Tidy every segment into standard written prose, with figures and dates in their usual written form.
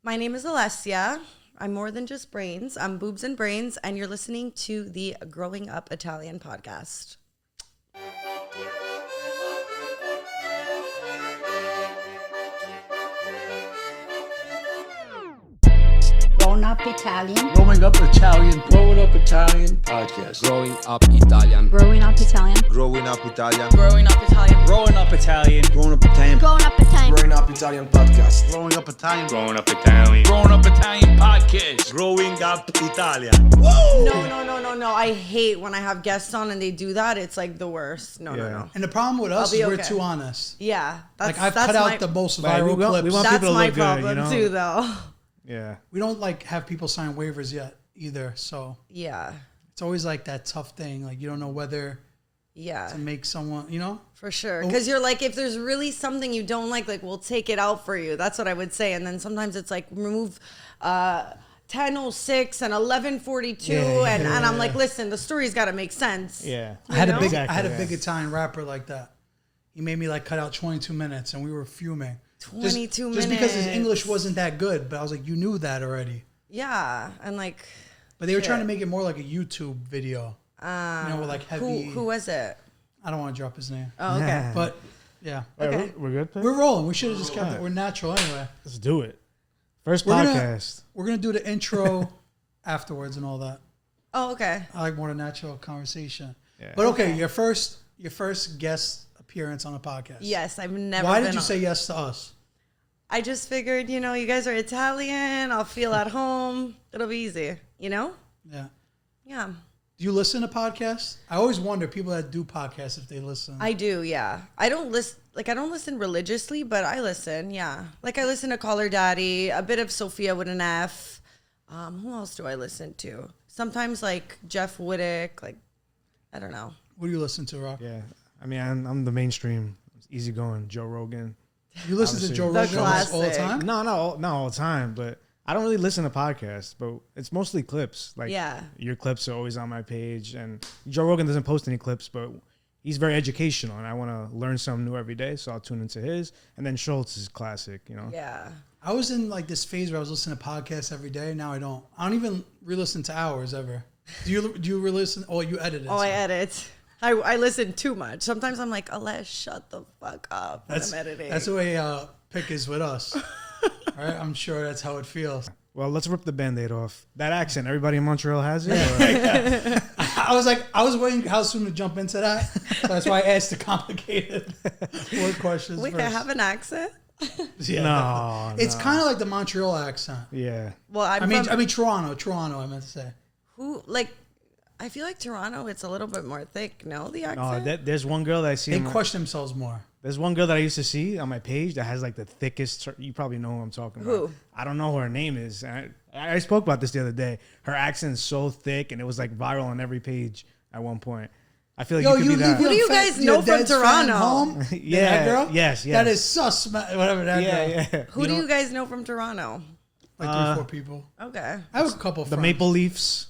My name is Alessia. I'm more than just brains. I'm boobs and brains, and you're listening to the Growing Up Italian podcast. Grown Up Italian. Growing Up Italian. Growing Up Italian podcast. Growing Up Italian. Growing Up Italian. Growing Up Italian. Growing Up Italian. Growing Up Italian. Growing Up Italian. Growing Up Italian. Growing Up Italian podcast. Growing Up Italian. Growing Up Italian. Growing Up Italian podcast. Growing Up Italian. No. I hate when I have guests on and they do that. It's like the worst. No. And the problem with us is I'll be we're okay. too honest. Yeah. Like I've cut out the most viral clips. we want That's people to my look problem good, you know? too, though. Yeah. We don't like have people sign waivers yet either. So Yeah. it's always like that tough thing. Like you don't know whether Yeah. to make someone, you know? For sure. Because you're like, if there's really something you don't like, we'll take it out for you. That's what I would say. And then sometimes it's like, remove 10:06 and 11:42. And I'm like, listen, the story's got to make sense. Yeah. I had Exactly, a big Italian rapper like that. He made me like cut out 22 minutes and we were fuming. 22 minutes. Just because his English wasn't that good. But I was like, you knew that already. Yeah. And like. But they were trying to make it more like a YouTube video. With like heavy. Who was it? I don't want to drop his name. Oh, okay. But yeah. Okay. We're good? Pip? We're rolling. We should have just kept it. We're natural anyway. Let's do it. First We're podcast. We're going to do the intro afterwards and all that. Oh, okay. I like more the natural conversation. Yeah. But okay, your first guest appearance on a podcast. Yes, I've never Why been did you on. say yes to us? I just figured, you guys are Italian. I'll feel at home. It'll be easy, Yeah. Yeah. Do you listen to podcasts? I always wonder people that do podcasts if they listen. I do, yeah. I don't listen religiously, but I listen, yeah. Like I listen to Call Her Daddy, a bit of Sophia with an F. Who else do I listen to? Sometimes like Jeff Wittick, like I don't know. What do you listen to, Rock? Yeah. I mean, I'm the mainstream, easygoing Joe Rogan. You listen to Joe The Rogan all the classic. time? No, not all the time, but I don't really listen to podcasts, but it's mostly clips. Like your clips are always on my page, and Joe Rogan doesn't post any clips, but he's very educational, and I want to learn something new every day, so I'll tune into his. And then Schultz is classic, Yeah. I was in like this phase where I was listening to podcasts every day. Now I don't. I don't even re-listen to hours ever. Do you re-listen? Oh, you edit it. Oh, I edit. I listen too much. Sometimes I'm like, Alesh, shut the fuck up when I'm editing. That's the way Pick is with us. Right? I'm sure that's how it feels. Well, let's rip the Band-Aid off. That accent, everybody in Montreal has it? Or? I was waiting how soon to jump into that. So that's why I asked the complicated word questions Wait, first. I have an accent? Yeah. No. It's kind of like the Montreal accent. Yeah. Well, I mean Toronto, I meant to say. I feel like Toronto, it's a little bit more thick, no? The No, accent? there's one girl that I see. They question themselves more. There's one girl that I used to see on my page that has like the thickest. You probably know who I'm talking about. Who? I don't know who her name is. I spoke about this the other day. Her accent's so thick, and it was like viral on every page at one point. I feel like you could be that. Who do you guys know from Toronto? Home? Yeah, That girl? yes. That is sus. Whatever that girl. Yeah. Who do you guys know from Toronto? Like 3-4 people. Okay. I have a couple. The friends. Maple Leafs.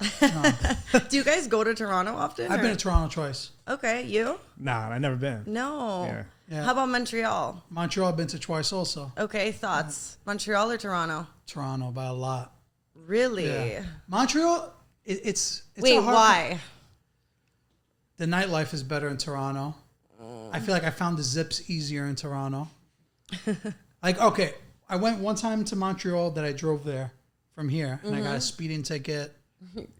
Do you guys go to Toronto often? I've or- been to Toronto twice. Okay, you? Nah, I never been. No. Yeah. How about Montreal? Montreal, I've been to twice also. Okay, thoughts. Montreal or Toronto? Toronto by a lot. Really? Yeah. Montreal, it's Wait, a hard- why? The nightlife is better in Toronto. I feel like I found the zips easier in Toronto. Like, okay, I went one time to Montreal that I drove there from here, and I got a speeding ticket.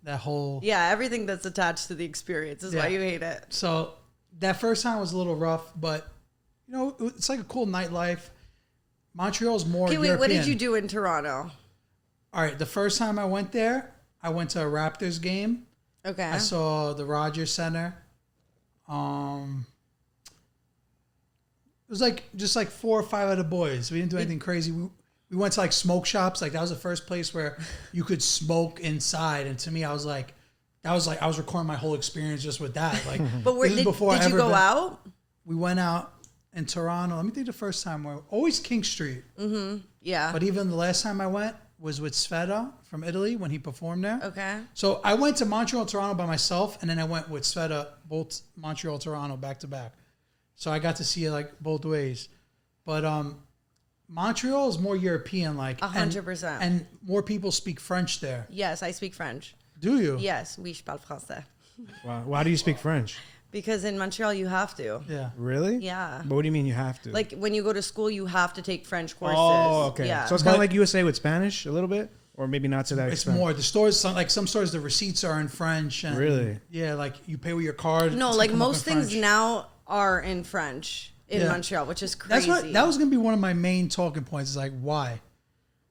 That whole Yeah, everything that's attached to the experience is why Yeah. you hate it. So that first time was a little rough, but it's like a cool nightlife. Montreal's more Okay, wait, European. what did you do in Toronto? All right, the first time I went there, I went to a Raptors game. Okay. I saw the Rogers Center. It was like just like 4 or 5 of the boys. We didn't do anything crazy. We went to like smoke shops. Like that was the first place where you could smoke inside. And to me, I was like I was recording my whole experience just with that. Like, But where, this is did before I you ever go been- out? We went out in Toronto. Let me think the first time. Always King Street. Yeah. But even the last time I went was with Sveta from Italy when he performed there. Okay. So I went to Montreal and Toronto by myself, and then I went with Sveta, both Montreal and Toronto back to back. So I got to see it like both ways. But Montreal is more European, like 100%. and more people speak French there. Yes, I speak French. Do you? Yes, oui, je parle français. Wow. Why do you speak French? Because in Montreal, you have to. Yeah. Really? Yeah. But what do you mean you have to? Like when you go to school, you have to take French courses. oh, okay. Yeah. So it's kind of like USA with Spanish a little bit, or maybe not to that It's extent. more the stores. Some stores, the receipts are in French. And, Really? Yeah, like you pay with your card. No, it's like come up most in things French. now are in French in Yeah. Montreal, which is That's crazy. what that was gonna be one of my main talking points. Is like why,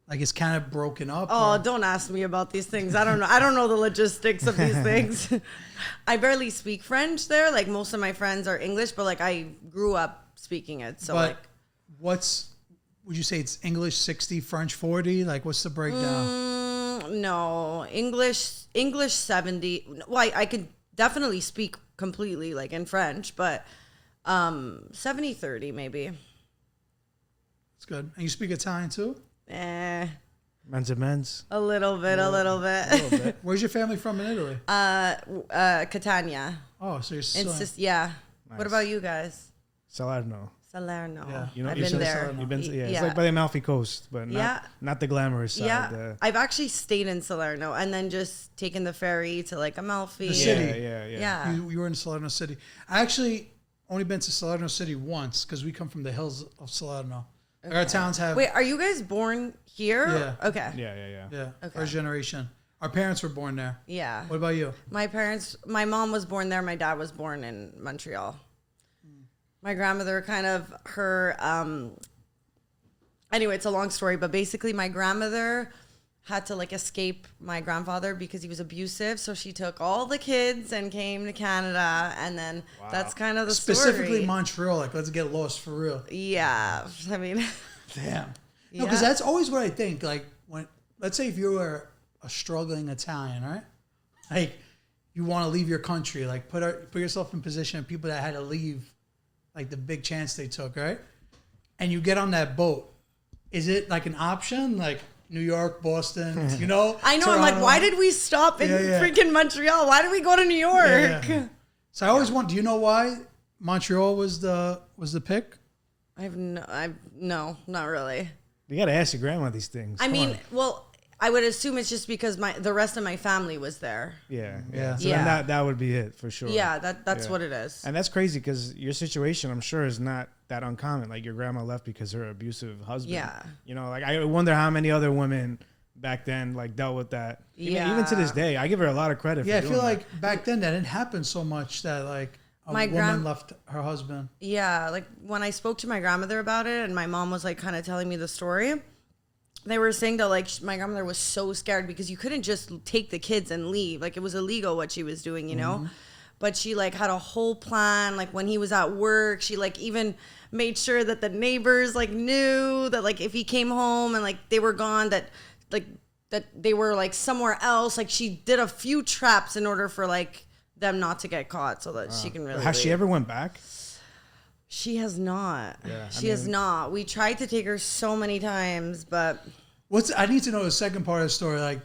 like it's kind of broken up. Oh, or- don't ask me about these things. I don't know. I don't know the logistics of these things. I barely speak French there. Like most of my friends are English, but like I grew up speaking it. So but like would you say it's English 60, French 40? Like what's the breakdown? no, English 70. Well, I could definitely speak completely like in French, but 70-30 maybe. It's good. And you speak Italian too? Men's and men's. A little bit. Where's your family from in Italy? Catania. Oh, so you're And Sicilian. yeah. Nice. What about you guys? Salerno. Salerno. Yeah. You know, I've you been said there. Salerno. You've been, yeah, Yeah. it's like by the Amalfi Coast, but not, Yeah. not the glamorous side. Yeah, I've actually stayed in Salerno and then just taken the ferry to like Amalfi. The city. Yeah. Yeah. You were in Salerno City. I actually only been to Salerno City once because we come from the hills of Salerno. Okay. Our towns have. Wait, are you guys born here? Yeah. Okay. Yeah. Yeah. Okay. First generation. Our parents were born there. Yeah. What about you? My mom was born there. My dad was born in Montreal. My grandmother anyway, it's a long story, but basically my grandmother had to like escape my grandfather because he was abusive. So she took all the kids and came to Canada. And then that's kind of the Specifically story. Montreal. Like, let's get lost for real. Yeah. I mean, Damn. No, because Yeah. that's always what I think. Like, let's say if you were a struggling Italian, right? Like, you want to leave your country. Like, put yourself in position of people that had to leave, like the big chance they took, right? And you get on that boat. Is it like an option? Like, New York, Boston, you know? I know. I'm like, Toronto? why did we stop in freaking Montreal? Why did we go to New York? Yeah. So I always want. Do you know why Montreal was the pick? No, not really. You got to ask your grandma these things. I Come mean, on. well, I would assume it's just because the rest of my family was there. Yeah. Yeah. So Yeah. then that would be it for sure. Yeah, that's Yeah. what it is. And that's crazy because your situation, I'm sure, is not that uncommon. Like your grandma left because her abusive husband. Yeah. You know, like I wonder how many other women back then like dealt with that. Even to this Yeah. day, I give her a lot of credit. Yeah, I for feel doing like back then that didn't happen so much that like a My woman left her husband. Yeah, like when I spoke to my grandmother about it and my mom was like kind of telling me the story, they were saying that like my grandmother was so scared because you couldn't just take the kids and leave. Like it was illegal what she was doing, you know? But she like had a whole plan. Like when he was at work, she like even made sure that the neighbors like knew that like if he came home and like they were gone, that they were like somewhere else. Like she did a few traps in order for like them not to get caught so that she can really Has she leave. ever went back? She has not. Yeah, she has not. We tried to take her so many times, but I need to know the second part of the story. Like,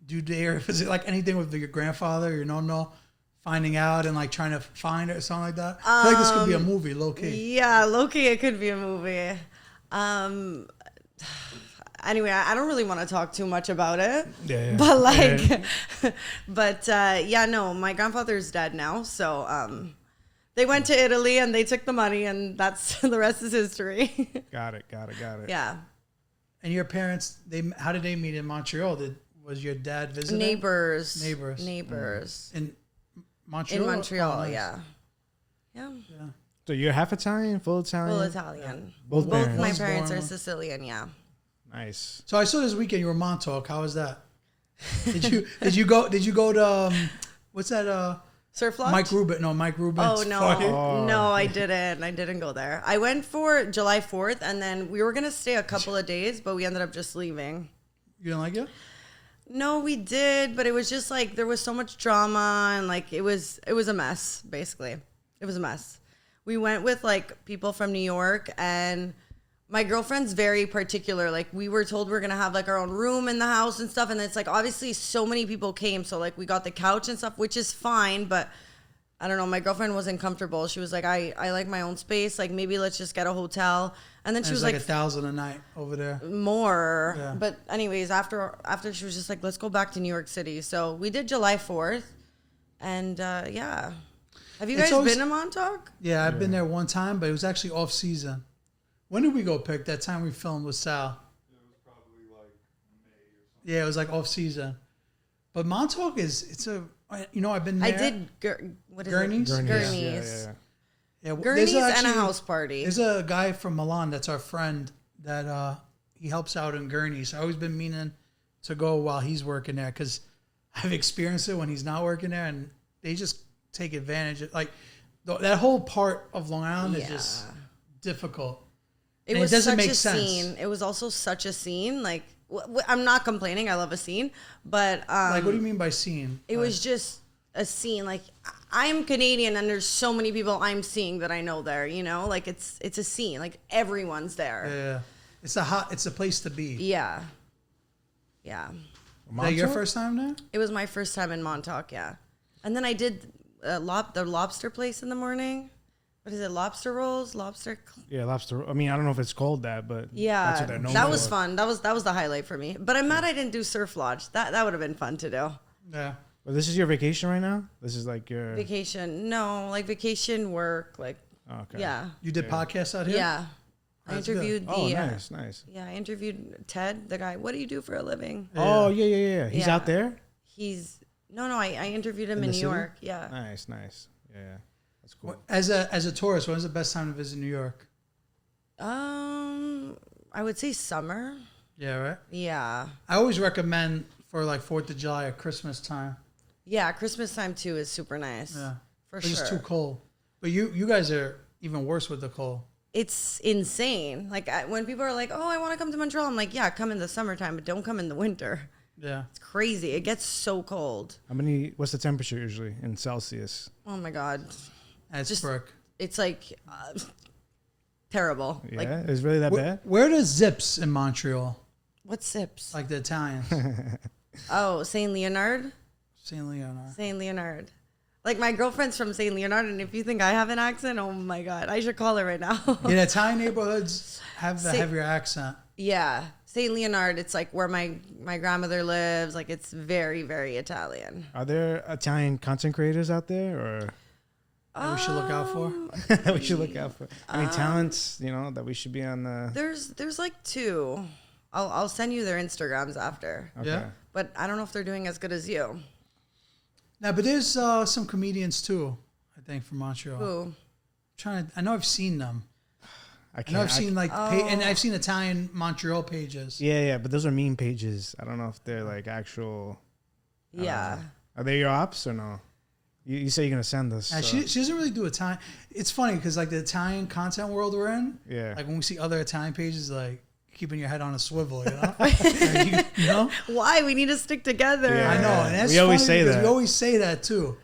is it like anything with your grandfather, your no, finding out and like trying to find it or something like that? I feel like this could be a movie, low key. yeah, low-key, it could be a movie. Anyway, I don't really want to talk too much about it. Yeah. But like, yeah, no, my grandfather's dead now. So they went to Italy and they took the money and that's the rest is history. Got it. Yeah. And your parents, how did they meet in Montreal? Was your dad visiting? Neighbors. In Montreal? In Montreal, Oh, nice. yeah. So you're half Italian, full Italian? Full Italian. Both parents. my One's parents born- are Sicilian, yeah. Nice. So I saw this weekend you were in Montauk. How was that? Did you go to what's that? Surf Lodge? Mike Rubin's Oh no, party? no, I didn't go there. I went for July 4th, and then we were gonna stay a couple of days, but we ended up just leaving. You didn't like it? No, we did, but it was just like there was so much drama, and like it was a mess. Basically, it was a mess. We went with like people from New York, and my girlfriend's very particular. Like we were told we are gonna have like our own room in the house and stuff, and it's like obviously so many people came, so like we got the couch and stuff, which is fine, but I don't know. My girlfriend wasn't comfortable. She was like, I like my own space. Like, maybe let's just get a hotel. And then she was like $1,000 a night over there. More. Yeah. But anyways, after she was just like, let's go back to New York City. So we did July 4th. And yeah. Have you guys been to Montauk? Yeah, I've been there one time, but it was actually off season. When did we go pick? That time we filmed with Sal. It was probably like May or something. Yeah, it was like off season. But Montauk I've been there. I did, what is Gurneys? it? Gurneys. Yeah, Gurneys and a house party. There's a guy from Milan that's our friend that he helps out in Gurneys. I've always been meaning to go while he's working there because I've experienced it when he's not working there, and they just take advantage of that whole part of Long Island is just difficult. It was such a scene. It was also such a scene. Like, I'm not complaining. I love a scene, but like, what do you mean by scene? It was just a scene. Like, I'm Canadian, and there's so many people I'm seeing that I know there. You know, like it's a scene. Like everyone's there. Yeah, it's a place to be. Yeah, yeah. Is that your first time there? It was my first time in Montauk. Yeah, and then I did the lobster place in the morning. What is it? Lobster rolls? Yeah, lobster. I mean, I don't know if it's called that, but yeah, that's what they're known that for. was fun. That was the highlight for me. But I'm mad I didn't do surf lodge. That would have been fun to do. Yeah. Well, this is your vacation right now? This is like your Vacation. No, like vacation work. Like, okay. Yeah. You did podcasts out here? Yeah. I That's interviewed good. Nice. Yeah, I interviewed Ted, the guy. What do you do for a living? Oh, yeah. He's out there? No, I interviewed him in New York. Yeah. Nice. Yeah. That's cool. As a tourist, when's the best time to visit New York? I would say summer. Yeah, right? Yeah. I always recommend for like 4th of July or Christmas time. Yeah, Christmas time too is super nice. Yeah. For It's sure. just too cold. But you guys are even worse with the cold. It's insane. Like when people are like, "Oh, I want to come to Montreal," I'm like, "Yeah, come in the summertime, but don't come in the winter." Yeah. It's crazy. It gets so cold. What's the temperature usually in Celsius? Oh my God. It's like terrible. Yeah, Like, it's really that bad? Where does Zips in Montreal? what sips? Like the Italians. Oh, Saint Leonard. St. Leonard. Saint Leonard. Like my girlfriend's from Saint Leonard, and if you think I have an accent, oh my God, I should call her right now. Yeah, Italian neighborhoods have the heavier accent. Yeah, Saint Leonard. It's like where my grandmother lives. Like it's very, very Italian. Are there Italian content creators out there, or That we should look out for? that we should look out for? Any talents, that we should be on the... There's like two. I'll send you their Instagrams after. Okay. Yeah. But I don't know if they're doing as good as you. No, but there's some comedians too, I think, from Montreal. Who? I know I've seen them. I know I've seen and I've seen Italian Montreal pages. Yeah, but those are meme pages. I don't know if they're like actual... Yeah. Are they your ops or no? You say you're going to send us. She doesn't really do Italian. It's funny because like the Italian content world we're in, Yeah. like when we see other Italian pages, like keeping your head on a swivel, you know? Like, you know? Why? We need to stick together. Yeah. I know. And that's We always funny say because that. We always say that too.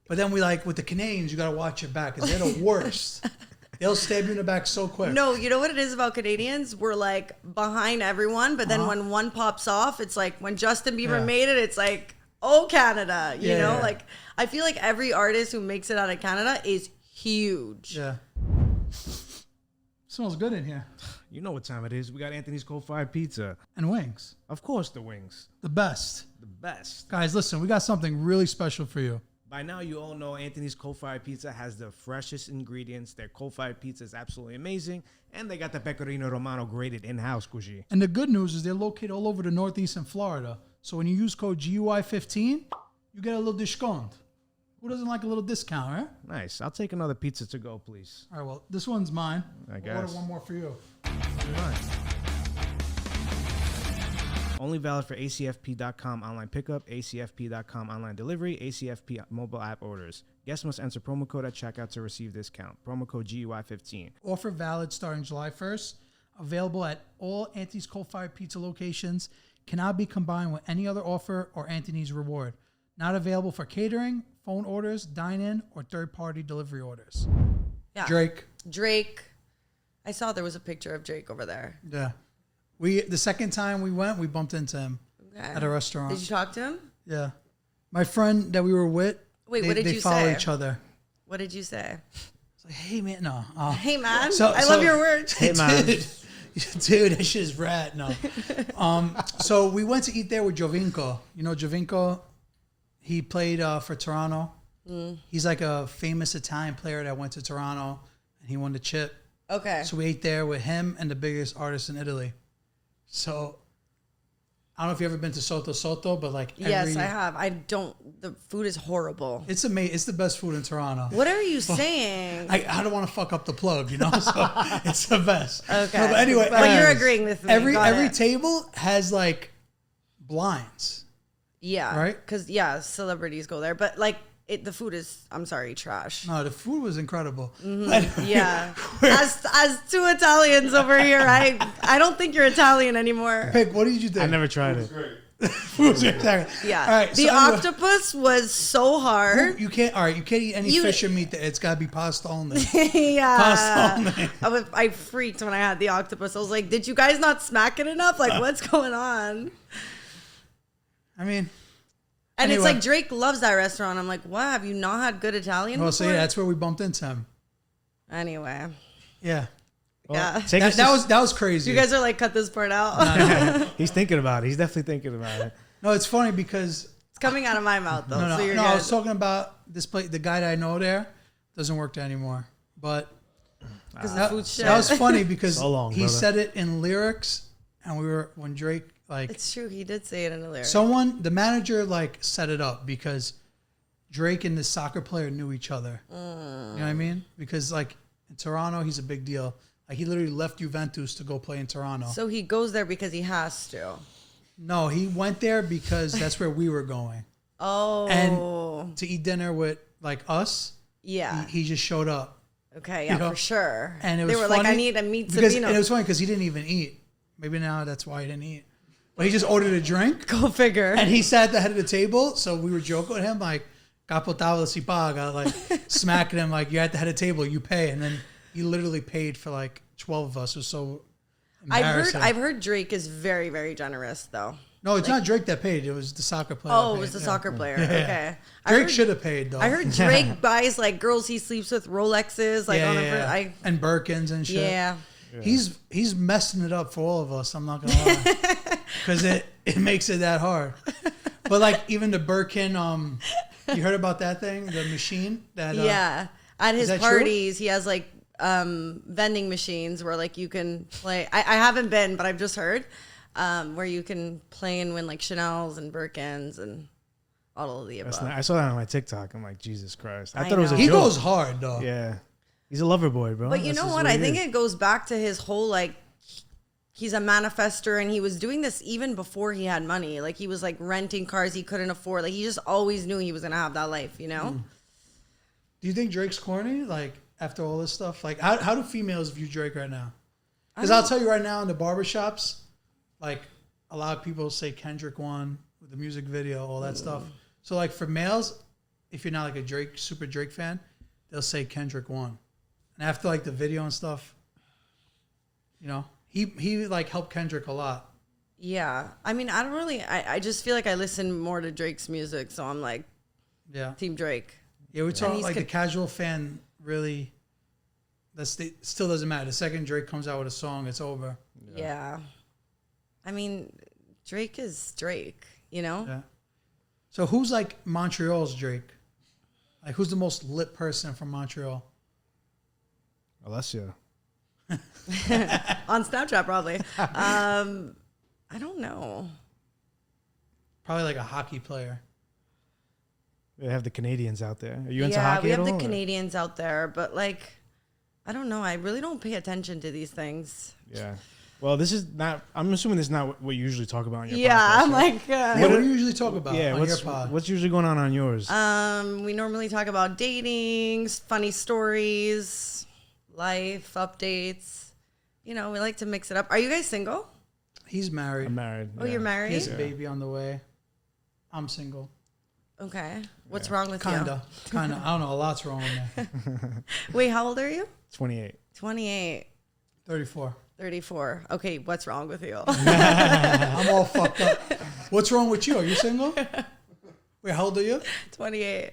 But then we like with the Canadians, you got to watch your back because they're the worst. They'll stab you in the back so quick. No, you know what it is about Canadians? We're like behind everyone, but then when one pops off, it's like when Justin Bieber made it, it's like, oh, Canada. You know, like I feel like every artist who makes it out of Canada is huge. Yeah. Smells good in here. You know what time it is. We got Anthony's Coal-Fired Pizza. And wings. Of course, the wings. The best. The best. Guys, listen, we got something really special for you. By now, you all know Anthony's Coal-Fired Pizza has the freshest ingredients. Their coal-fired pizza is absolutely amazing. And they got the Pecorino Romano grated in-house, Gucci. And the good news is they're located all over the Northeast and Florida. So when you use code GUI15, you get a little discount. Who doesn't like a little discount, right? Nice. I'll take another pizza to go, please. All right, well, this one's mine. I I'll guess. order one more for you. Only valid for acfp.com online pickup, acfp.com online delivery, ACFP mobile app orders. Guests must enter promo code at checkout to receive discount. Promo code GUI15. Offer valid starting July 1st. Available at all Anthony's Coal-Fired Pizza locations. Cannot be combined with any other offer or Anthony's Reward. Not available for catering, phone orders, dine-in, or third-party delivery orders. Yeah. Drake. I saw there was a picture of Drake over there. Yeah. The second time we went, we bumped into him at a restaurant. Did you talk to him? Yeah. My friend that we were with, Wait, what did they you follow say? each other. What did you say? It's like, hey man, no. Hey man, I love your words. Hey, man. Dude, that shit is rat. No. So we went to eat there with Jovinko. You know Jovinko? He played for Toronto. He's like a famous Italian player that went to Toronto, and he won the chip. Okay. So we ate there with him and the biggest artist in Italy. So I don't know if you've ever been to Sotto Sotto, but like yes, I have. I don't. The food is horrible. It's amazing. It's the best food in Toronto. What are you saying? I don't want to fuck up the plug, you know. So it's the best. Okay. No, but anyway, but you're agreeing with me. Every table has like blinds. Yeah. Right? Because celebrities go there, but like the food is, I'm sorry, trash. No, the food was incredible. Yeah. As two Italians over here, I don't think you're Italian anymore. Pig, what did you think? I never tried it. Food was spectacular. Yeah. All right. The octopus was so hard. You can't. All right. You can't eat any fish or meat. It's got to be pasta only. Yeah. Pasta only. I freaked when I had the octopus. I was like, did you guys not smack it enough? Like, what's going on? I mean. And anyway. it's like Drake loves that restaurant. I'm like, what? Have you not had good Italian Well, before? so yeah, that's where we bumped into him. Anyway. Yeah. Yeah. That was crazy. You guys are like, cut this part out. He's thinking about it. He's definitely thinking about it. No, it's funny because It's coming out of my mouth though. no, So you're I good. was talking about this place. The guy that I know there doesn't work there anymore. But Because the food shit. that was funny because So long, he brother. said it in lyrics, and when Drake like It's true. He did say it in the lyrics. the manager like set it up because Drake and the soccer player knew each other. You know what I mean? Because like in Toronto, he's a big deal. Like he literally left Juventus to go play in Toronto. So he goes there because he has to. No, he went there because that's where we were going. Oh. And to eat dinner with like us, yeah. he just showed up. Okay. Yeah, you know, for sure. And it they was were funny like, I need to meet because Sabino. and it was funny because he didn't even eat. Maybe now that's why he didn't eat. But he just ordered a drink. Go figure. And he sat at the head of the table, so we were joking with him like, "Capo tavola si paga," like smacking him like, "You're at the head of the table, you pay." And then he literally paid for like 12 of us. It was so embarrassing. I've heard Drake is very, very generous though. No, it's not Drake that paid. It was the soccer player. Oh, that it was paid. the Yeah. soccer player. Yeah. Okay. Drake should have paid though. I heard Drake buys like girls he sleeps with Rolexes, like on a and Birkins and shit. yeah. He's messing it up for all of us. I'm not gonna lie, because it makes it that hard. But like even the Birkin, you heard about that thing, the machine that Yeah. At his that true? parties, he has like vending machines where like you can play. I haven't been, but I've just heard where you can play and win like Chanel's and Birkins and all of the above. I saw that on my TikTok. I'm like, Jesus Christ. I I thought it was a know. he joke. goes hard though. Yeah. He's a lover boy, bro. But you That's know just what? I he think is. it goes back to his whole like he's a manifester and he was doing this even before he had money. Like he was like renting cars he couldn't afford. Like he just always knew he was gonna have that life, you know? Do you think Drake's corny? Like after all this stuff, like how do females view Drake right now? Because I'll tell you right now in the barbershops, like a lot of people say Kendrick won with the music video, all that stuff. So like for males, if you're not like a super Drake fan, they'll say Kendrick won. And after like the video and stuff, you know, he like helped Kendrick a lot. Yeah. I mean, I don't really I just feel like I listen more to Drake's music, so I'm like Yeah. Team Drake. Yeah, we're talking he's like the casual fan really still doesn't matter. The second Drake comes out with a song, it's over. Yeah. I mean, Drake is Drake, you know? Yeah. So who's like Montreal's Drake? Like who's the most lit person from Montreal? Alessia. On Snapchat, probably. I don't know. Probably like a hockey player. They have the Canadians out there. Are you into Yeah, hockey we at have the all, or? Canadians out there, but like, I don't know. I really don't pay attention to these things. Yeah. Well, this is not. I'm assuming this is not what you usually talk about on your Yeah, podcast. I'm right? like, Yeah, what do you usually talk about Yeah. on What's your pod? what's usually going on yours? we normally talk about dating, funny stories, life updates. You know, we like to mix it up. Are you guys single? He's married. I'm married. Oh, yeah. you're married? He has a baby on the way. I'm single. Okay. What's wrong with Kinda. I don't know. A lot's wrong with me. you? Wait, how old are you? 28. 28. 34. 34. Okay, what's wrong with you? I'm all fucked up. What's wrong with you? Are you single? Wait, how old are you? 28.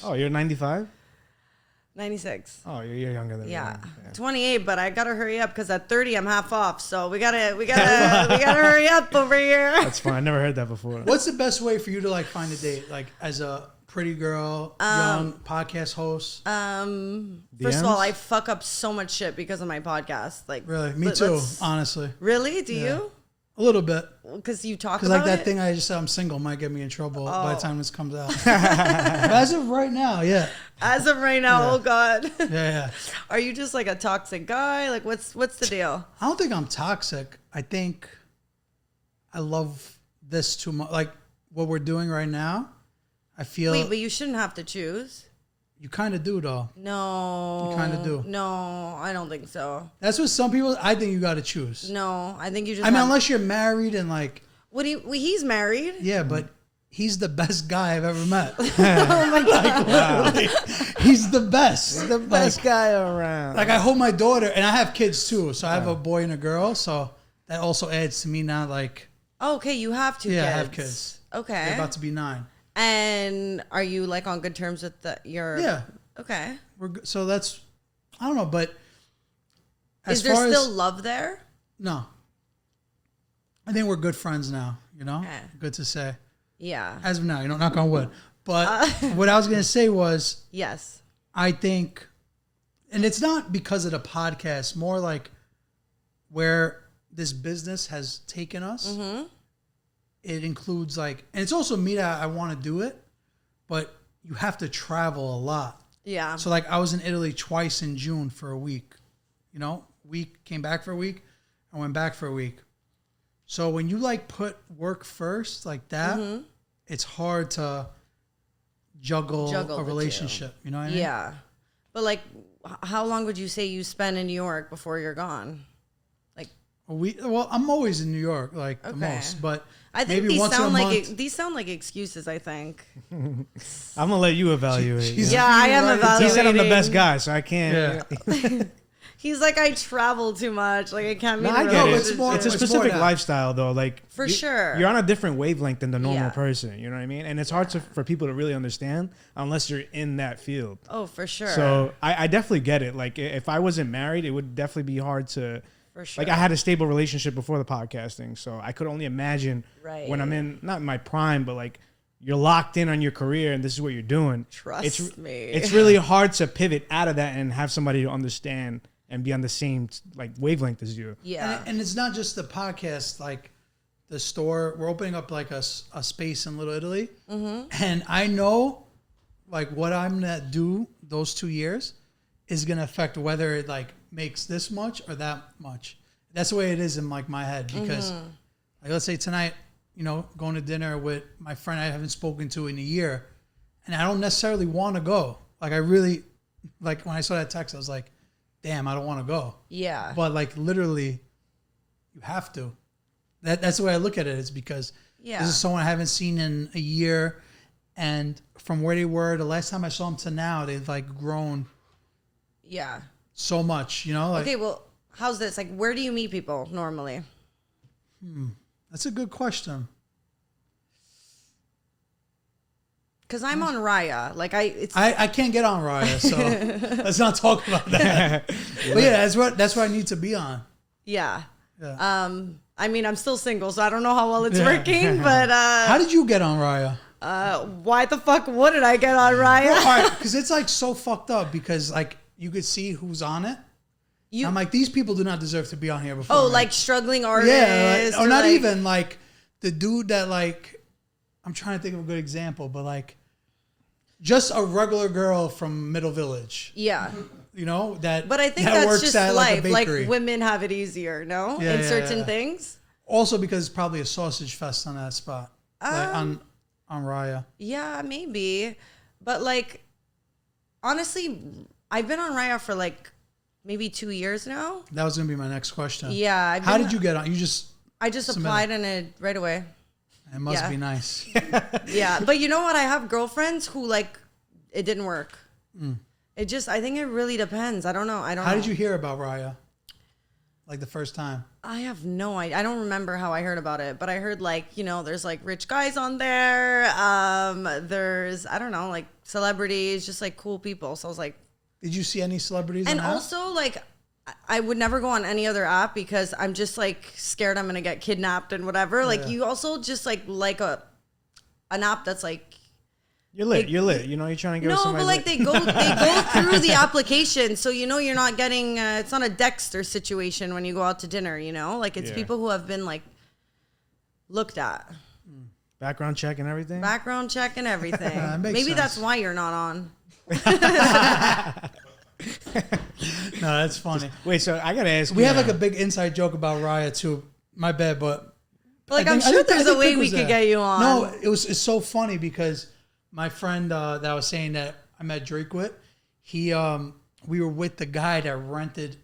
Oh, you're 95. 96. Oh, you're younger than me. Yeah. Yeah. 28, but I gotta hurry up because at 30 I'm half off. So we gotta hurry up over here. That's fine. I never heard that before. What's the best way for you to like find a date? Like as a pretty girl, young podcast host. First of all, I fuck up so much shit because of my podcast. Like Really, me too. Honestly, Really? Do you? a little bit. Because you talk Because about like that it? thing I just said I'm single might get me in trouble by the time this comes out. But as of right now, yeah, As of right now, oh God. yeah. Are you just like a toxic guy? Like what's the deal? I don't think I'm toxic. I think I love this too much. Like what we're doing right now, I feel Wait, but you shouldn't have to choose. you kind of do though. No. You kinda do. No, I don't think so. That's what some people. I think you got to choose. No, I think you just I mean, have- unless you're married and like, What do you, well, he's married. yeah, but he's the best guy I've ever met. Oh my God. He's the best. the best guy around. Like I hold my daughter, and I have kids too. So I have a boy and a girl. So that also adds to me now. Like, Okay, you have two yeah, kids. I have kids. Okay. They're about to be 9. And are you like on good terms with your? Yeah, Okay. so that's I don't know, but as Is there far still as love there? no, I think we're good friends now. You know, Okay. good to say Yeah. as of now. You know, knock on wood. But what I was gonna say was, Yes. I think, and it's not because of the podcast, more like where this business has taken us. Mm-hmm. It includes like, and it's also me that I want to do it, but you have to travel a lot. Yeah. So like I was in Italy twice in June for a week, you know, came back for a week, I went back for a week. So when you like put work first like that, Mm-hmm. it's hard to juggle the a two. relationship. You know what I mean? Yeah. But like, how long would you say you spend in New York before you're gone? Like, Well, I'm always in New York, like the Okay. most, but I think maybe these once sound in a like month. these sound like excuses. I think. I'm gonna let you evaluate. She's- Yeah, I am Right. He evaluating. said I'm the best guy, so I can't. Yeah. He's like, I travel too much. Like I can't. No, meet I a get it. relationship. It's a it's specific more that. lifestyle, though. Like For sure. you're on a different wavelength than the normal Yeah. person. You know what I mean? And it's hard for people to really understand unless you're in that field. Oh, for sure. So I definitely get it. Like if I wasn't married, it would definitely be hard to. For sure. Like I had a stable relationship before the podcasting, so I could only imagine Right. when I'm in not in my prime, but like you're locked in on your career and this is what you're doing. Trust me. It's really hard to pivot out of that and have somebody to understand and be on the same like wavelength as you. Yeah. And it's not just the podcast, like the store. We're opening up like a space in Little Italy. Mm-hmm. And I know like what I'm going to do those 2 years is going to affect whether it like makes this much or that much. That's the way it is in like my head because Mm-hmm. like let's say tonight, you know, going to dinner with my friend I haven't spoken to in a year and I don't necessarily want to go. Like I really, like when I saw that text, I was like, damn, I don't want to go. Yeah. But like literally, you have to. That's the way I look at it. Is because Yeah. this is someone I haven't seen in a year, and from where they were the last time I saw them to now, they've like grown Yeah. so much. You know, like Okay. Well, how's this? Like, where do you meet people normally? that's a good question. Because I'm on Raya. Like it's I can't get on Raya, so let's not talk about that. But yeah, that's what I need to be on. yeah. Yeah. I mean, I'm still single, so I don't know how well it's Yeah. working. But How did you get on Raya? why the fuck wouldn't I get on Raya? All right, because it's like so fucked up because like you could see who's on it. You I'm like, these people do not deserve to be on here before. oh, me. like struggling artists. yeah, like, or not like- even like the dude that like I'm trying to think of a good example, but like just a regular girl from Middle Village, Yeah. you know that. But I think that that's works just at, life. a Like bakery. women have it easier, no? Yeah, In yeah, certain yeah. things. Also because it's probably a sausage fest on that spot, like on Raya. Yeah, maybe. But like, honestly, I've been on Raya for like maybe 2 years now. That was gonna be my next question. Yeah. How did you get on? You just I just submitted? applied in it right away. it must Yeah. be nice. Yeah. But you know what? I have girlfriends who like it didn't work. It just, I think it really depends. I don't know. I don't How know. did you hear about Raya? Like the first time? I have no idea. I don't remember how I heard about it, but I heard like, you know, there's like rich guys on there. There's, I don't know, like celebrities, just like cool people. So I was like, Did you see any celebrities? And on that? also, like, I would never go on any other app because I'm just like scared I'm gonna get kidnapped and whatever. Like, you also just like an app that's like. You're lit. You're lit. You know, you're trying to get. No, but like they go through the application, so you know you're not getting. It's not a Dexter situation when you go out to dinner. You know, like it's people who have been like looked at. Background check and everything. Background check and everything. Maybe sense. that's why you're not on. No, that's funny. Wait, so I gotta ask. We have like a big inside joke about Raya too. My bad, but Like I'm sure there's a way we could get you on. No, it's so funny because my friend that I was saying that I met Drake with, we were with the guy that rented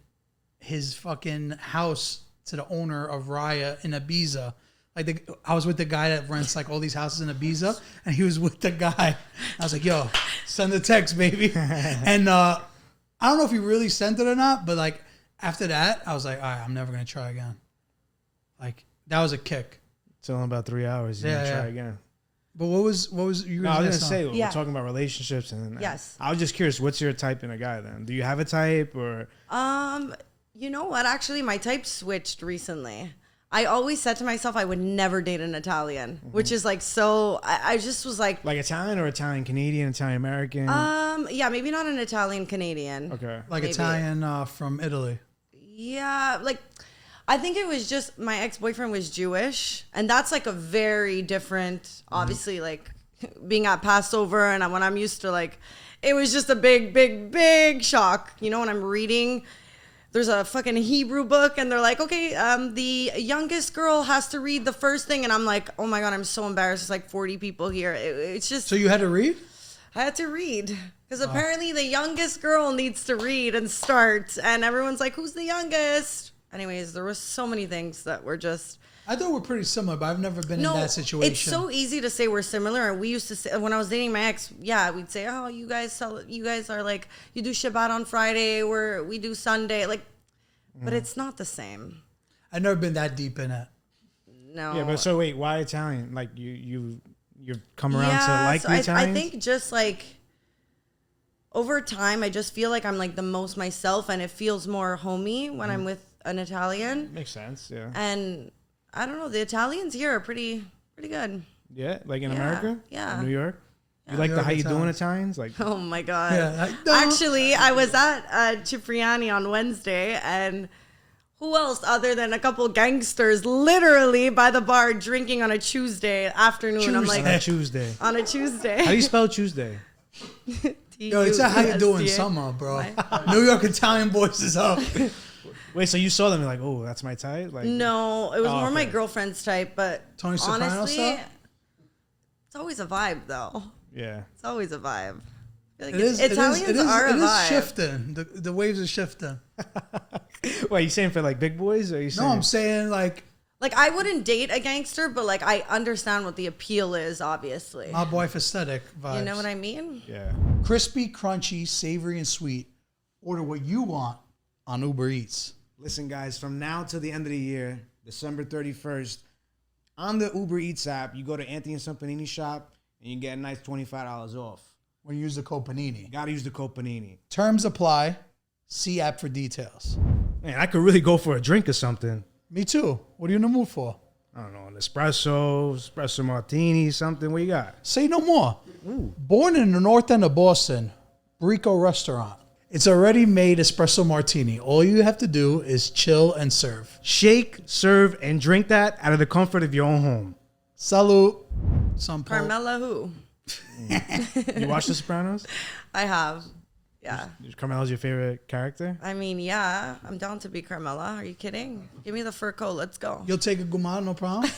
his fucking house to the owner of Raya in Ibiza. Like I was with the guy that rents like all these houses in Ibiza, and he was with the guy. I was like, "Yo, send the text, baby." And I don't know if he really sent it or not, but like after that, I was like, "All right, I'm never gonna try again." Like that was a kick. It's only about 3 hours. You try again. But what was you? No, I was gonna say Yeah. we're talking about relationships, and Yes. I was just curious. What's your type in a guy? Then do you have a type or? You know what? Actually, my type switched recently. I always said to myself I would never date an Italian, which is like so. I just was like Italian or Italian Canadian, Italian American. yeah, maybe not an Italian Canadian. Okay. like maybe. Italian from Italy. Yeah, like I think it was just my ex-boyfriend was Jewish, and that's like a very different. Obviously, like being at Passover, and when I'm used to like, it was just a big shock. You know, when I'm reading. There's a fucking Hebrew book, and they're like, okay, the youngest girl has to read the first thing, and I'm like, oh my god, I'm so embarrassed. There's like 40 people here. It's just. So you had to read? I had to read because apparently the youngest girl needs to read and start, and everyone's like, who's the youngest? Anyways, there were so many things that were just. I thought we're pretty similar, but I've never been in that situation. It's so easy to say we're similar. And we used to say, when I was dating my ex, we'd say, oh, you guys are like, you do Shabbat on Friday, we do Sunday. Like, but it's not the same. I've never been that deep in it. No. Yeah, but so wait, why Italian? Like you've come around to like so the Italians? I think just like over time, I just feel like I'm like the most myself, and it feels more homey when I'm with an Italian. Makes sense, yeah. And I don't know, the Italians here are pretty good. Yeah, like in America? Yeah. In New York? You like New the York how you doing Italians. Italians? Like Oh my god! Yeah, Actually, I was at Cipriani on Wednesday, and who else other than a couple gangsters, literally by the bar drinking on a Tuesday afternoon. I'm like, on a Tuesday. on a Tuesday. How do you spell Tuesday? Yo, it's how you doing TUSDA. summer, bro. New York Italian boys is up. Wait, so you saw them and like, oh, that's my type? Like No, it was more my okay. girlfriend's type, but Tony Soprano honestly, style? it's always a vibe, though. Yeah. It's always a vibe. I feel like It is. Italians it is, are a it is vibe. shifting. The waves are shifting. What, you saying for like big boys? Or are you saying No, I'm saying like Like, I wouldn't date a gangster, but like I understand what the appeal is. Obviously, my wife aesthetic vibes. you know what I mean? Yeah. Crispy, crunchy, savory, and sweet. Order what you want on Uber Eats. Listen, guys, from now till the end of the year, December 31st, on the Uber Eats app, you go to Anthony and Sampanini shop and you get a nice $25 off. When you use the code Panini. You gotta use the code Panini. Terms apply. See app for details. Man, I could really go for a drink or something. Me too. What are you in the mood for? I don't know, an espresso martini, something. What you got? Say no more. Born in the north end of Boston, Brico Restaurant. It's a ready-made espresso martini. All you have to do is chill and serve. Shake, serve, and drink that out of the comfort of your own home. Salute. Some po- Carmela, who? You watch The Sopranos? I have. Yeah. Carmela's your favorite character? I mean, yeah, I'm down to be Carmela. Are you kidding? Give me the fur coat. Let's go. You'll take a gumad, no problem?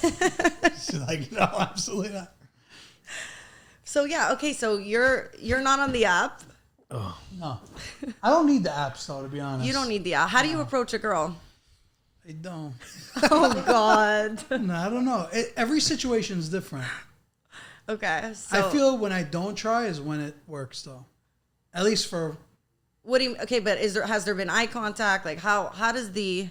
She's like, no, absolutely not. So yeah, okay. So you're not on the app. No. I don't need the apps, though, to be honest. You don't need the app. How do you approach a girl? I don't. Oh God. No, I don't know. Every situation is different. Okay. So I feel when I don't try is when it works, though. At least for... What do you? Okay, but has there been eye contact? Like how does the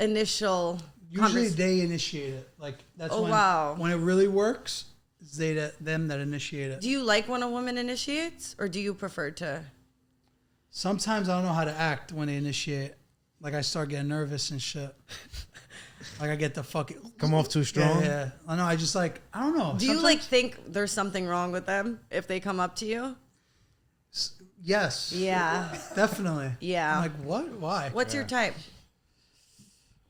initial? Usually they initiate it. Like that's Oh, when, wow. when it really works, it's them that initiate it. Do you like when a woman initiates, or do you prefer to? Sometimes I don't know how to act when they initiate. Like I start getting nervous and shit. Like I get the fucking Come off too strong. Yeah. I know. I just like I don't know. Do you like think there's something wrong with them if they come up to you? Yes. Yeah. Definitely. Yeah. I'm like, what? Why? What's your type?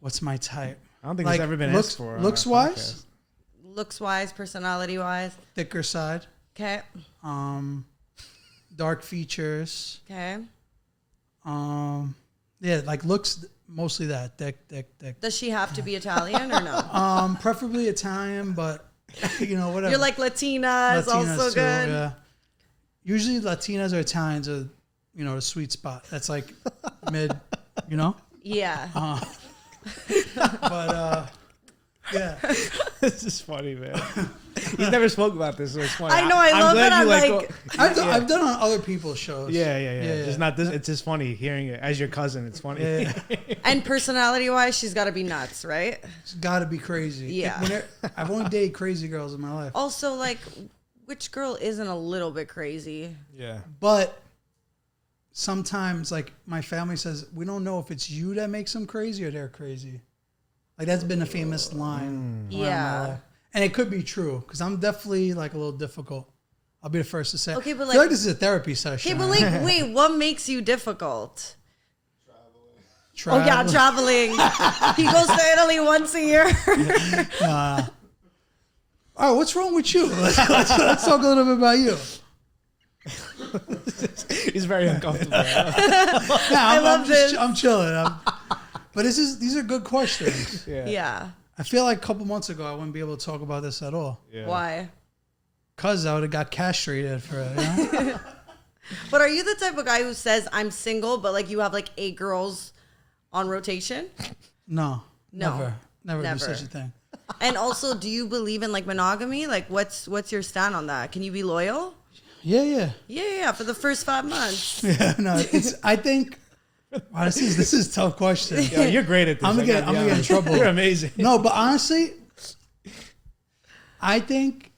What's my type? I don't think it's ever been asked for. Looks wise, Looks wise, personality wise. thicker side. Okay. Dark features. Okay. Yeah, like looks mostly that thick. Does she have to be Italian or no? Preferably Italian, but whatever. You're like Latina is also too, good. Yeah. Usually Latinas or Italians are, the sweet spot. That's like mid, Yeah. But yeah. This is funny, man. He's never spoke about this, so it's funny. I know, I love it. I'm like, I've done on other people's shows. Yeah. It's not this. It's just funny hearing it as your cousin. It's funny. Yeah. and personality wise, she's got to be nuts, right? It's got to be crazy. Yeah. I've only dated crazy girls in my life. Also, like, which girl isn't a little bit crazy? Yeah. But sometimes, like, my family says, we don't know if it's you that makes them crazy or they're crazy. Like, that's been a famous line. Yeah. And it could be true, because I'm definitely, like, a little difficult. I'll be the first to say. Okay, but I feel like this is a therapy session. Okay, but like, wait, what makes you difficult? Travel. Oh, yeah, traveling. He goes to Italy once a year. All right, what's wrong with you? Let's talk a little bit about you. He's very uncomfortable. I love this. I'm chilling. But these are good questions. Yeah. I feel like a couple months ago I wouldn't be able to talk about this at all. Yeah. Why? Because I would have got castrated for it. But are you the type of guy who says I'm single, but like you have like 8 girls on rotation? No. No. Never do Never. such a thing. And also, do you believe in like monogamy? Like, what's your stand on that? Can you be loyal? Yeah. Yeah, for the first 5 months. Yeah, no, I think, wow, this is a tough question. Yeah, you're great at this. I'm gonna get in trouble. You're amazing. No, but honestly, I think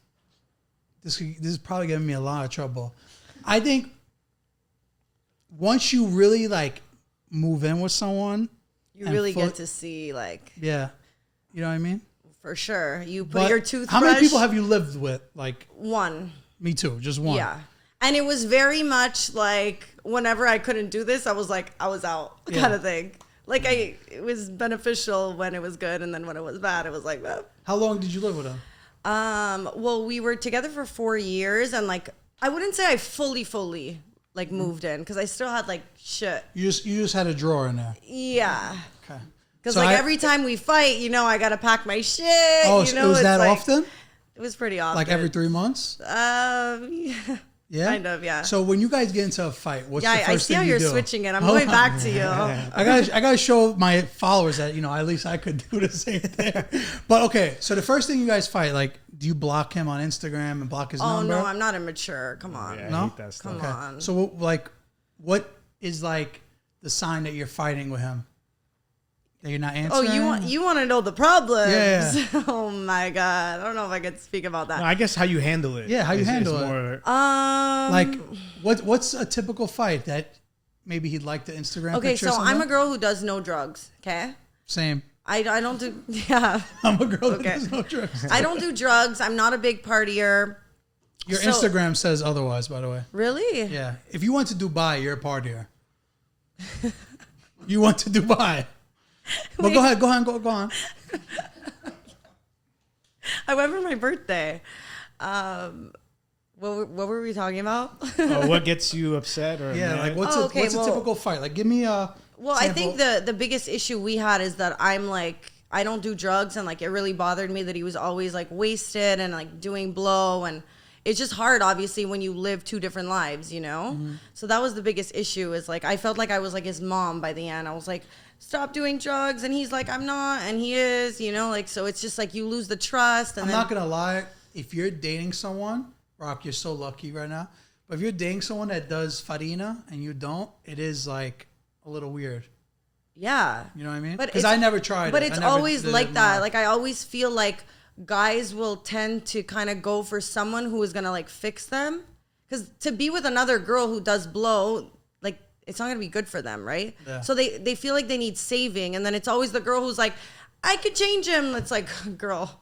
this is probably giving me a lot of trouble. I think once you really like move in with someone, You really get to see like, yeah, you know what I mean? for sure. You put But your toothbrush. how many people have you lived with? Like, One. me too, just one. Yeah. And it was very much like whenever I couldn't do this, I was like, I was out kind of thing. Like it was beneficial when it was good. And then when it was bad, it was like that. How long did you live with him? Well, we were together for 4 years and like, I wouldn't say I fully like moved in because I still had like shit. You just had a drawer in there. Yeah. Okay. Because So like every time we fight, I got to pack my shit. Oh, it was that like, often? It was pretty often. Like every 3 months? Yeah. Yeah. Kind of, yeah. So when you guys get into a fight, what's the Yeah, first I see thing how you you're do? switching it. I'm going back to you. I gotta show my followers that at least I could do the same thing. But okay, so the first thing you guys fight, like, do you block him on Instagram and block his Oh, number? no, I'm not immature. Come on. Yeah, I No? hate that stuff. Come on. So like, what is like the sign that you're fighting with him? That you're not Oh, answering? you want to know the problems? Yeah. Oh my god, I don't know if I could speak about that. No, I guess how you handle it. Yeah, how you is handle it. more- Like, what's a typical fight that maybe he'd like the Instagram okay, picture? so or I'm a something? girl who does no drugs. Okay, Same. I don't do I'm a girl that Okay. does no drugs. I don't do drugs. I'm not a big partier. Your So- Instagram says otherwise, by the way. Really? Yeah. If you went to Dubai, you're a partier. You went to Dubai. But go ahead, go on. I went for my birthday. What were we talking about? what gets you upset or Yeah, mad? like what's Oh, okay, a well- typical fight? Like give me a Well, I sample. think the biggest issue we had is that I'm like, I don't do drugs, and like it really bothered me that he was always like wasted and like doing blow, and it's just hard obviously when you live 2 different lives, So that was the biggest issue, is like I felt like I was like his mom by the end. I was like, stop doing drugs, and he's like, I'm not, and he is, like, so it's just like you lose the trust. And I'm then, not gonna lie, if you're dating someone, Rock, you're so lucky right now. But if you're dating someone that does farina and you don't, it is like a little weird. yeah. You know what I mean? But Because it's- I never tried But it. it's I never always did like it that. now. Like I always feel like guys will tend to kind of go for someone who is gonna like fix them. Because to be with another girl who does blow, like it's not going to be good for them, right? Yeah. So they feel like they need saving. And then it's always the girl who's like, I could change him. It's like, girl,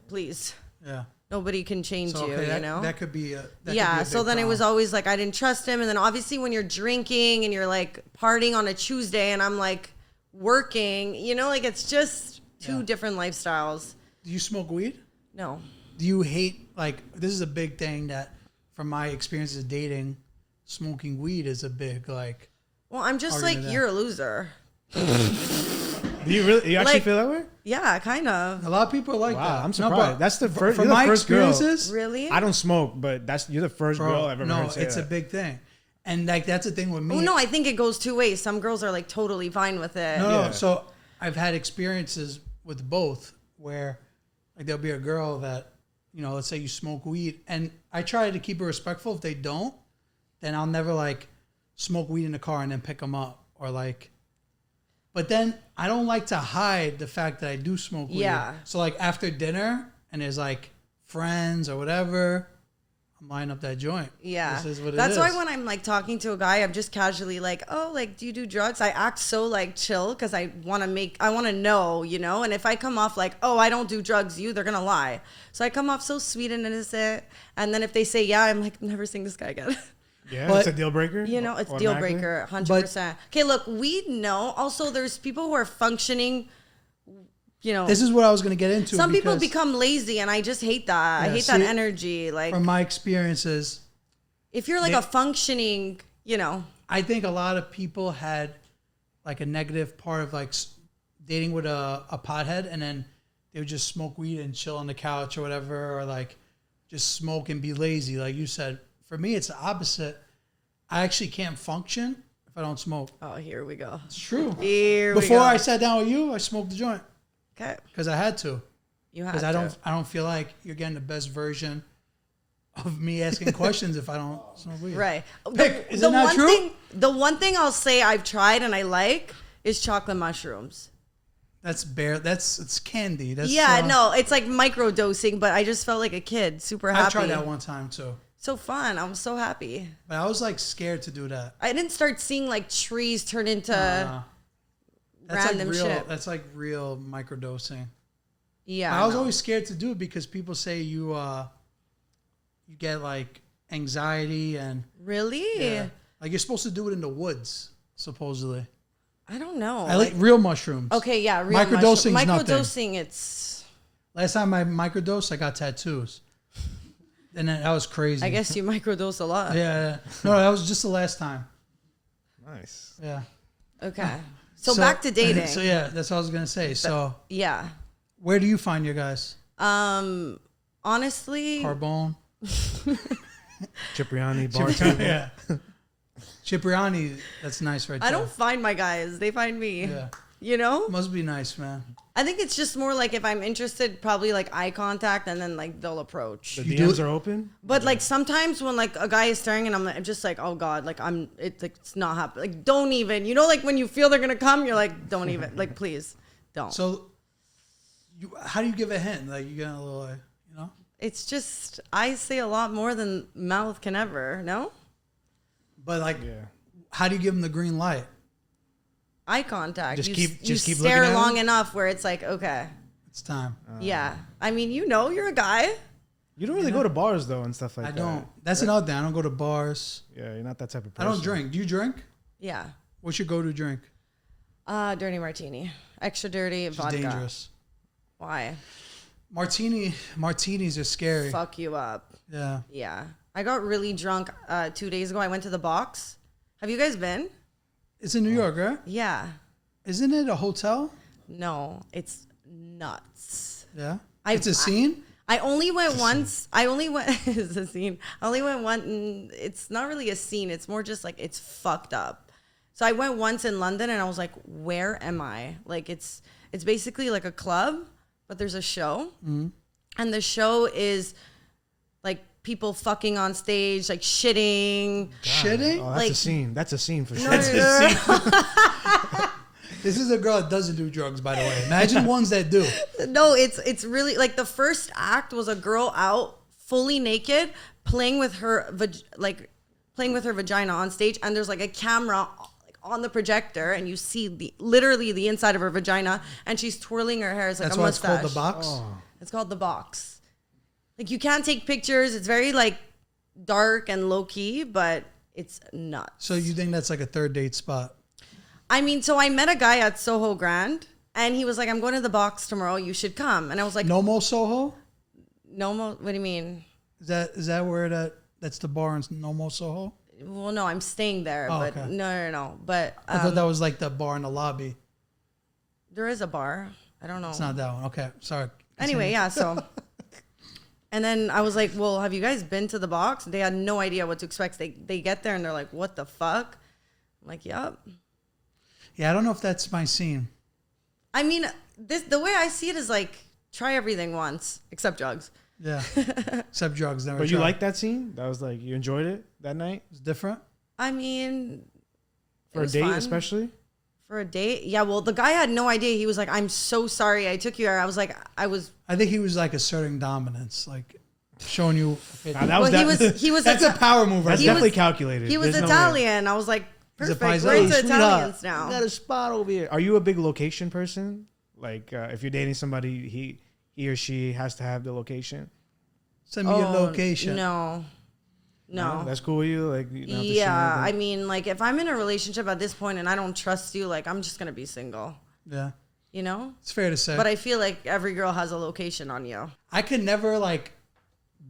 please. Yeah. Nobody can change you, that, you know? That could be a that yeah, could be a so big then it was problem. always like I didn't trust him. And then obviously when you're drinking and you're like partying on a Tuesday and I'm like working, you know, like it's just two different lifestyles. Do you smoke weed? No. Do you hate, like, this is a big thing that from my experiences of dating, smoking weed is a big, like, Well, I'm just like, you're a loser. Do you really? You actually Like- feel that way? Yeah, kind of. a lot of people are like Wow, that. I'm surprised. That's the first. From You're the my first girl. experiences, Really? I don't smoke, but you're the first girl I've ever no, heard say it's that. a big thing. And, like, that's the thing with me. Oh, no, I think it goes two ways. Some girls are like totally fine with it. No, Yeah. so I've had experiences with both where, like, there'll be a girl that, you know, let's say you smoke weed, and I try to keep it respectful. If they don't, then I'll never, like, smoke weed in the car and then pick them up, or like. But then I don't like to hide the fact that I do smoke weed. Yeah. So, like, after dinner and there's like friends or whatever, I'm lining up that joint. Yeah. This is what That's it why is. when I'm like talking to a guy, I'm just casually like, oh, like, do you do drugs? I act so like chill because I want to know, you know? And if I come off like, oh, I don't do drugs, they're going to lie. So I come off so sweet and innocent. And then if they say, yeah, I'm like, never seeing this guy again. Yeah, But- it's a deal breaker. You know, it's deal Automatically? breaker, 100%. Okay, look, we know. Also, there's people who are functioning, you know. This is what I was going to get into. Some people because become lazy, and I just hate that. I Yeah, hate that see, energy. Like, from my experiences, if you're like a functioning, you know. I think a lot of people had like a negative part of like dating with a pothead, and then they would just smoke weed and chill on the couch or whatever, or like just smoke and be lazy. Like you said, for me, it's the opposite. I actually can't function if I don't smoke. Oh, here we go. It's true. Here we Before go. I sat down with you, I smoked the joint Okay. because I had to. You have Because to. I don't feel like you're getting the best version of me asking questions if I don't smoke weed. Right. Pick, is it not true? The one thing I'll say I've tried and I like is chocolate mushrooms. That's it's candy. That's No, it's like micro dosing, but I just felt like a kid, super happy. I've tried that one time too. So fun. I'm so happy. But I was like scared to do that. I didn't start seeing like trees turn into That's random like real. shit. That's like real microdosing. Yeah. I was no. always scared to do it because people say you get like anxiety and Really? like you're supposed to do it in the woods supposedly. I don't know. I like real mushrooms. Okay, yeah, real Microdosing mushroom. is nothing. Microdosing, it's. Last time I microdosed, I got tattoos, and then that was crazy. I guess you microdose a lot. Yeah. No, that was just the last time. Nice. Yeah. Okay. So back to dating. So yeah, that's what I was gonna say. So Yeah. where do you find your guys? Honestly, Carbone. Cipriani, bartender. Yeah. Cipriani, that's nice right there. I don't find my guys; they find me. Yeah. You know, Must be nice, man. I think it's just more like if I'm interested, probably like eye contact, and then like they'll approach. The You do DMs it- are open. But like sometimes when like a guy is staring and I'm just like, oh god, like it's not happening. Like don't even, you know, like when you feel they're gonna come, you're like, don't even, like please, don't. So, how do you give a hint? Like you get a little, you know? It's just I say a lot more than mouth can ever. No, But like, Yeah. how do you give them the green light? eye contact. Just you keep you looking stare at long him? enough where it's like okay, It's time. yeah. I mean, you know, you're a guy. You don't really go to bars though and stuff like I that. don't. That's another thing. I don't go to bars. Yeah, you're not that type of I person. don't drink. Do you drink? Yeah. What's your go-to drink? Dirty martini, extra dirty It's vodka. dangerous. Why? Martinis are scary. Fuck you up. Yeah. Yeah. I got really drunk 2 days ago. I went to the box. Have you guys been? It's in New York, right? Yeah. Isn't it a hotel? No, it's nuts. Yeah. I- It's a scene? I only went once. I only went. It's a scene. I only went once. And it's not really a scene. It's more just like it's fucked up. So I went once in London, and I was like, "Where am I?" Like it's basically like a club, but there's a show, and the show is like people fucking on stage, like shitting. Shitting? Oh, that's Like- a scene. That's a scene for sure. This is a girl that doesn't do drugs, by the way. Imagine ones that do. No, it's really like the first act was a girl out fully naked playing with her like playing with her vagina on stage, and there's like a camera like on the projector, and you see literally the inside of her vagina, and she's twirling her hair. It's like That's a why mustache. it's called the box. It's called the box. Like you can't take pictures. It's very like dark and low key, but it's nuts. So you think that's like a third date spot? I mean, so I met a guy at Soho Grand, and he was like, "I'm going to the box tomorrow. You should come." And I was like, No Mo Soho? "No more. What do you mean?" Is that where that's the bar in No Mo Soho? Well, no, I'm staying there, Oh, but okay. no. But I thought that was like the bar in the lobby. there is a bar. I don't know. It's not that one. Okay, sorry. Anyway, yeah. So, and then I was like, "Well, have you guys been to the box?" They had no idea what to expect. They get there and they're like, "What the fuck?" I'm like, "Yup." Yeah, I don't know if that's my scene. I mean, the way I see it is like try everything once except drugs. Yeah, except drugs. Never But you tried. like that scene? That was like you enjoyed it that night It's different. I mean, it for a was date, fun. especially. For a date? Yeah, well, the guy had no idea. He was like, "I'm so sorry I took you there." I was like, I think he was like asserting dominance, like showing you. Okay, Nah, that was he was that's a power move. Right That's he there. definitely was- calculated. he was There's no way. Italian. I was like, He's a perfect. paisano. We're into Hey, Italians now. Got a spot over here. Are you a big location person? Like if you're dating somebody, he or she has to have the location. Send me your location. No. That's cool with you. Like you don't have to Yeah, share I anything? mean, like if I'm in a relationship at this point and I don't trust you, like I'm just gonna be single. Yeah, You know? it's fair to say. But I feel like every girl has a location on you. I could never like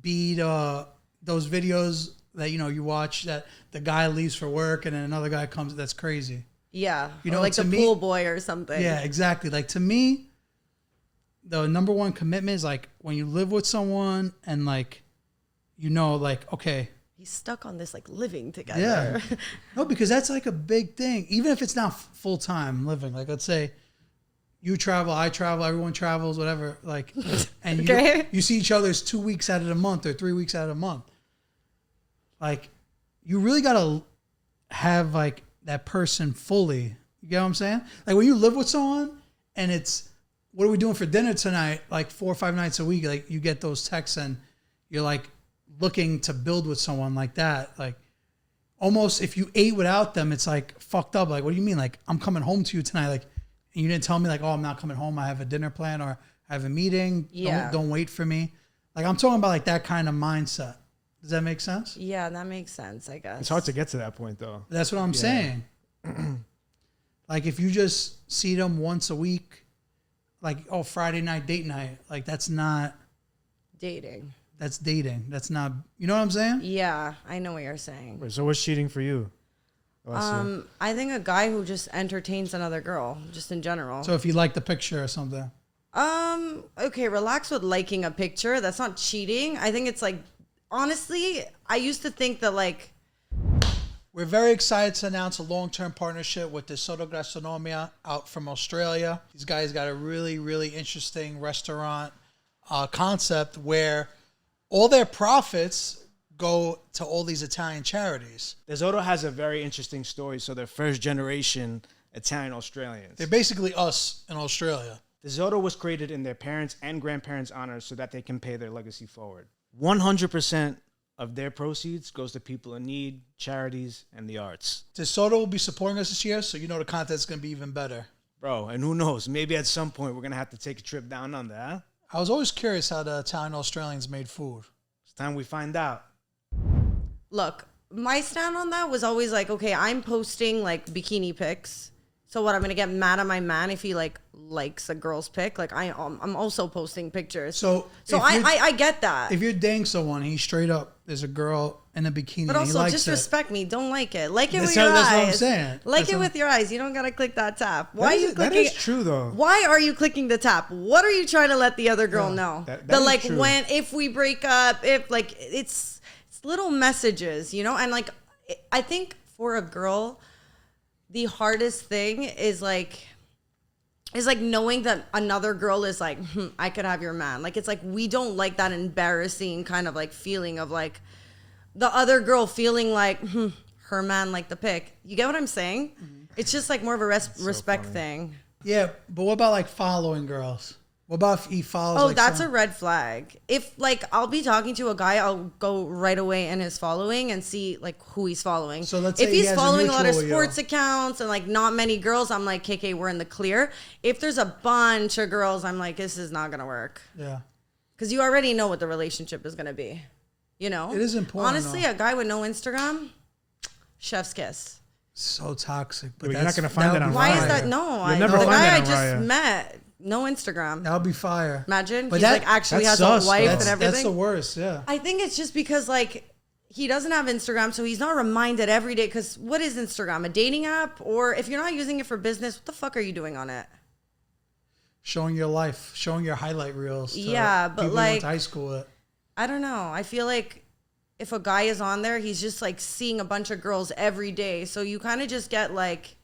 beat those videos that you watch that the guy leaves for work and then another guy comes. That's crazy. Yeah. You Or know, like to the me- pool boy or something. Yeah, exactly. Like to me, the number one commitment is like when you live with someone and like like okay, He's stuck on this like living together. yeah, no, because that's like a big thing. Even if it's not full time living, like let's say you travel, I travel, everyone travels, whatever. Like, and Okay. you see each other's 2 weeks out of the month or 3 weeks out of the month. Like, you really gotta have like that person fully. You get what I'm saying? Like when you live with someone and it's what are we doing for dinner tonight? Like 4 or 5 nights a week, like you get those texts and you're like looking to build with someone like that. Like almost if you ate without them, it's like fucked up. Like, what do you mean? Like I'm coming home to you tonight. Like, and you didn't tell me like, oh, I'm not coming home. I have a dinner plan or I have a meeting. Yeah. Don't wait for me. Like I'm talking about like that kind of mindset. Does that make sense? Yeah, that makes sense, I guess. It's hard to get to that point though. That's what I'm saying. Like if you just see them once a week, like, oh, Friday night, date night, like that's dating. that's dating. That's not, you know what I'm saying? Yeah, I know what you're saying. Wait, so what's cheating for you? Alessia? I think a guy who just entertains another girl, just in general. So if you like the picture or something. Okay, relax with liking a picture. That's not cheating. I think it's like, honestly, I used to think that like, We're very excited to announce a long-term partnership with the Soto Gastronomia out from Australia. These guys got a really, really interesting restaurant concept where all their profits go to all these Italian charities. Tesoro has a very interesting story. So they're first generation Italian Australians. They're basically us in Australia. Tesoro was created in their parents' and grandparents' honor so that they can pay their legacy forward. 100% of their proceeds goes to people in need, charities, and the arts. DeSoto will be supporting us this year, so you know the content's going to be even better. Bro, and who knows? Maybe at some point we're going to have to take a trip down under, huh? I was always curious how the Italian Australians made food. It's time we find out. look, my stand on that was always like, okay, I'm posting like bikini pics. So what, I'm gonna get mad at my man if he like likes a girl's pic? Like I'm also posting pictures. So if I get that. If you're dating someone, he's straight up, there's a girl in a bikini But and he also, likes just it. respect me. Don't like it. Like it That's with your what I'm eyes. saying. Like That's it what- with your eyes. You don't gotta click that tap. Why are you That clicking? is true, though. Why are you clicking the tap? What are you trying to let the other girl know? that That is like true. when if we break up, if like it's little messages, you know, and like I think for a girl, the hardest thing is like knowing that another girl is like, I could have your man. Like, it's like, we don't like that embarrassing kind of like feeling of like the other girl feeling like, her man liked the pic. You get what I'm saying? Mm-hmm. It's just like more of a respect thing. Yeah, but what about like following girls? What about if he follows? Oh, like, that's some- a red flag. If like I'll be talking to a guy, I'll go right away in his following and see like who he's following. So let's if say he he's has a following a lot of mutual with you. sports accounts and like not many girls, I'm like, KK, we're in the clear. If there's a bunch of girls, I'm like, this is not gonna work. Yeah. Because you already know what the relationship is gonna be. You know, It is important, Honestly, though. a guy with no Instagram, chef's kiss. So toxic. But You're not that's- gonna find would that on be Why Raya. is fire. that? No, You'll never the find guy that I on just Raya. met, no Instagram. That would be fire. Imagine But he's that- like actually that's has sus, a wife though. and everything. That's the worst. Yeah. I think it's just because like he doesn't have Instagram, so he's not reminded every day. Because what is Instagram? A dating app? Or if you're not using it for business, what the fuck are you doing on it? Showing your life, showing your highlight reels. To Yeah, but people you went like- to high school with. I don't know. I feel like if a guy is on there, he's just like seeing a bunch of girls every day. So you kind of just get like,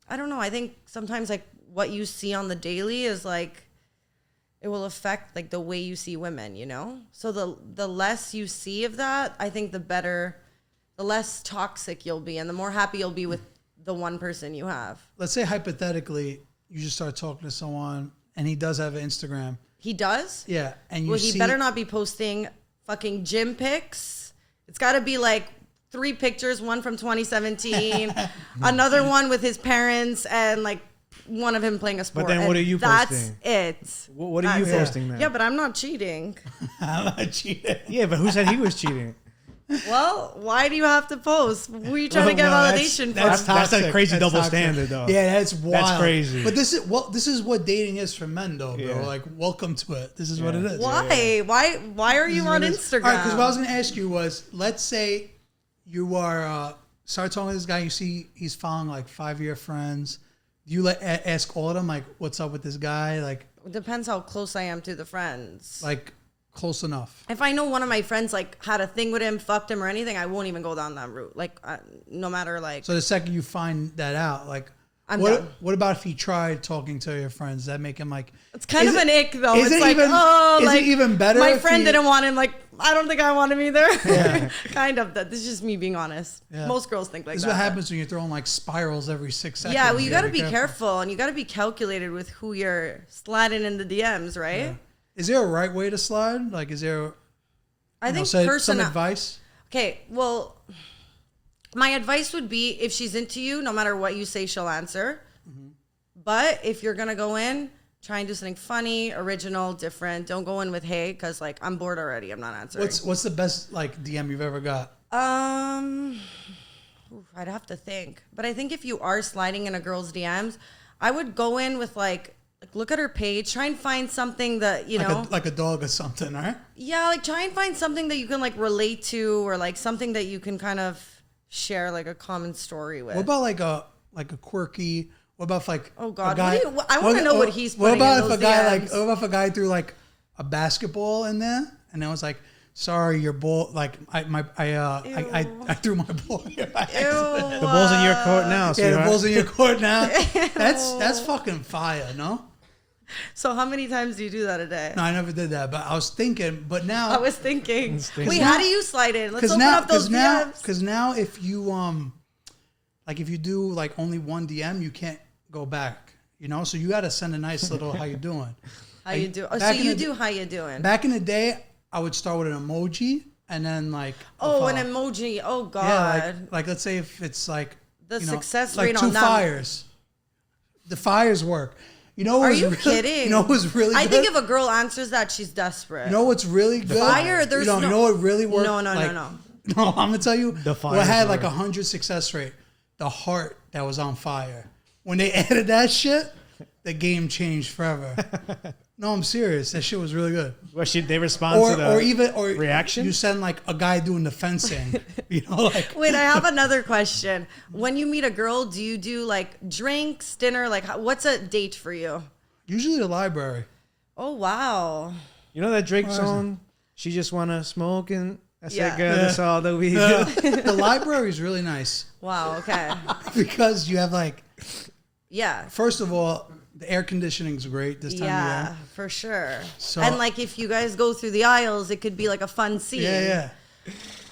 I don't know. I think sometimes like what you see on the daily is like, it will affect like the way you see women, you know? So the less you see of that, I think the better, the less toxic you'll be and the more happy you'll be with the one person you have. Let's say hypothetically, you just start talking to someone and he does have an Instagram. He does? Yeah. And you Well, see, he better not be posting fucking gym pics. It's got to be like 3 pictures, one from 2017, another one with his parents, and like one of him playing a sport. But then what And are you that's posting? it. What are you That's it. posting then? Yeah, but I'm not cheating. I'm not cheating. Yeah, but who said he was cheating? Well, why do you have to post? Who are you trying to get Well, validation that's from? toxic. a crazy That's double toxic. standard, though. Yeah, that's wild. crazy. But this is what dating is for men, though, bro. Yeah. Like, welcome to it. This is what it is. Why? Why are you on Instagram? All right, because what I was going to ask you was, let's say you are start talking to this guy. You see he's following like 5-year friends. You ask all of them like, what's up with this guy? Like It depends how close I am to the friends. close enough. If I know one of my friends like had a thing with him, fucked him or anything, I won't even go down that route. Like no matter like. So the second you find that out, like, I'm what done. what about if he tried talking to your friends? Does that make him like? It's kind of an ick though. Is It's it like, even? oh, is like it even better? my if friend he- didn't want him. Like, I don't think I want him either. Yeah. Kind of. This is just me being honest. Yeah. Most girls think like This is that. what happens when you're throwing like spirals every 6 seconds. Yeah, well, you got to be careful and you got to be calculated with who you're sliding in the DMs, right? Yeah. Is there a right way to slide? Like, is there? I think some advice. Okay, well, my advice would be if she's into you, no matter what you say, she'll answer. Mm-hmm. But if you're gonna go in, try and do something funny, original, different. Don't go in with hey, because like I'm bored already. I'm not answering. What's the best like DM you've ever got? I'd have to think. But I think if you are sliding in a girl's DMs, I would go in with like look at her page, try and find something that, you know. Like a dog or something, right? Yeah, like try and find something that you can like relate to or like something that you can kind of share like a common story with. What about like a quirky? What about if like Oh, God. a guy, I wanna know what he's What putting about in if those a guy DMs? like what about if a guy threw like a basketball in there and I was like, sorry, your ball like I threw my ball here by accident. The ball's in your court now. Yeah, the sweetheart. ball's in your court now. That's fucking fire, no? So how many times do you do that a day? No, I never did that, but I was thinking. But now I was thinking. thinking. Wait, how do you slide in? Let's open now, up those DMs. Because now, if you like if you do like only one DM, you can't go back. You know, so you got to send a nice little "How you doing?" How you do? Oh, so back in you the- do how you doing? Back in the day, I would start with an emoji and then like Oh, an an emoji. Oh God. yeah, like let's say if it's like The you know, success like rate two on that- fires. The fires work. You know, what Are was you really, kidding? You know what was really? I good? think if a girl answers that, she's desperate. You know what's really good? Fire, there's you know what really worked? No. No, I'm gonna tell you. The what fire had is like work. 100 success rate. The heart that was on fire. When they added that shit, the game changed forever. No, I'm serious. That shit was really good. What they respond to the reaction? You send like a guy doing the fencing. You know, like Wait, I have another question. When you meet a girl, do you do like drinks, dinner? Like, what's a date for you? usually the library. Oh wow. You know that Drake Why is song? She just wanna smoke and I said, Yeah. girl, that's all that we do. The library is really nice Wow. Okay. because you have like, Yeah. first of all, the air conditioning is great this time Yeah, of year. for sure. So- and like if you guys go through the aisles, it could be like a fun scene. Yeah.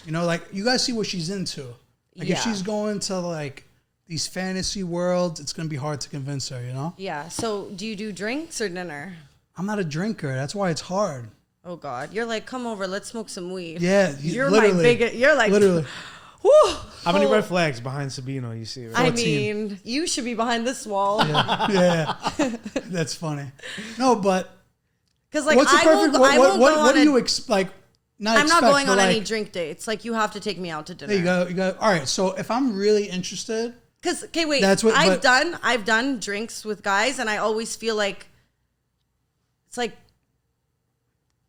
You know, like you guys see what she's into. Like Yeah. if she's going to like these fantasy worlds, it's gonna be hard to convince her. You know. Yeah. So do you do drinks or dinner? I'm not a drinker. That's why it's hard. Oh God, you're like, come over, let's smoke some weed. Yeah, you're my biggest. You're like, literally. Whew. How many red flags behind Sabino you see? Right? I mean, you should be behind this wall. Yeah. That's funny. No, but Because like what's the perfect? What do you like? I'm not going on any drink dates. Like you have to take me out to dinner. There you go. All right. So if I'm really interested, because okay, wait. That's what I've done drinks with guys, and I always feel like it's like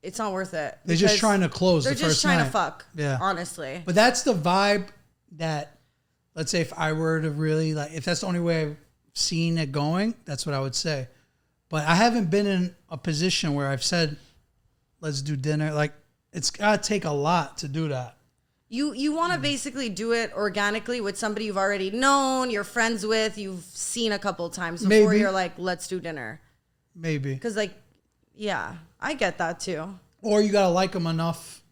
it's not worth it. They're just trying to close. They're the just first trying night. to fuck. Yeah, honestly. But that's the vibe that, let's say, if I were to really like, if that's the only way I've seen it going, that's what I would say. But I haven't been in a position where I've said, "Let's do dinner." Like it's gotta take a lot to do that. You want to basically do it organically with somebody you've already known, you're friends with, you've seen a couple times before. You're like, let's do dinner. Maybe because like, yeah, I get that too. Or you gotta like them enough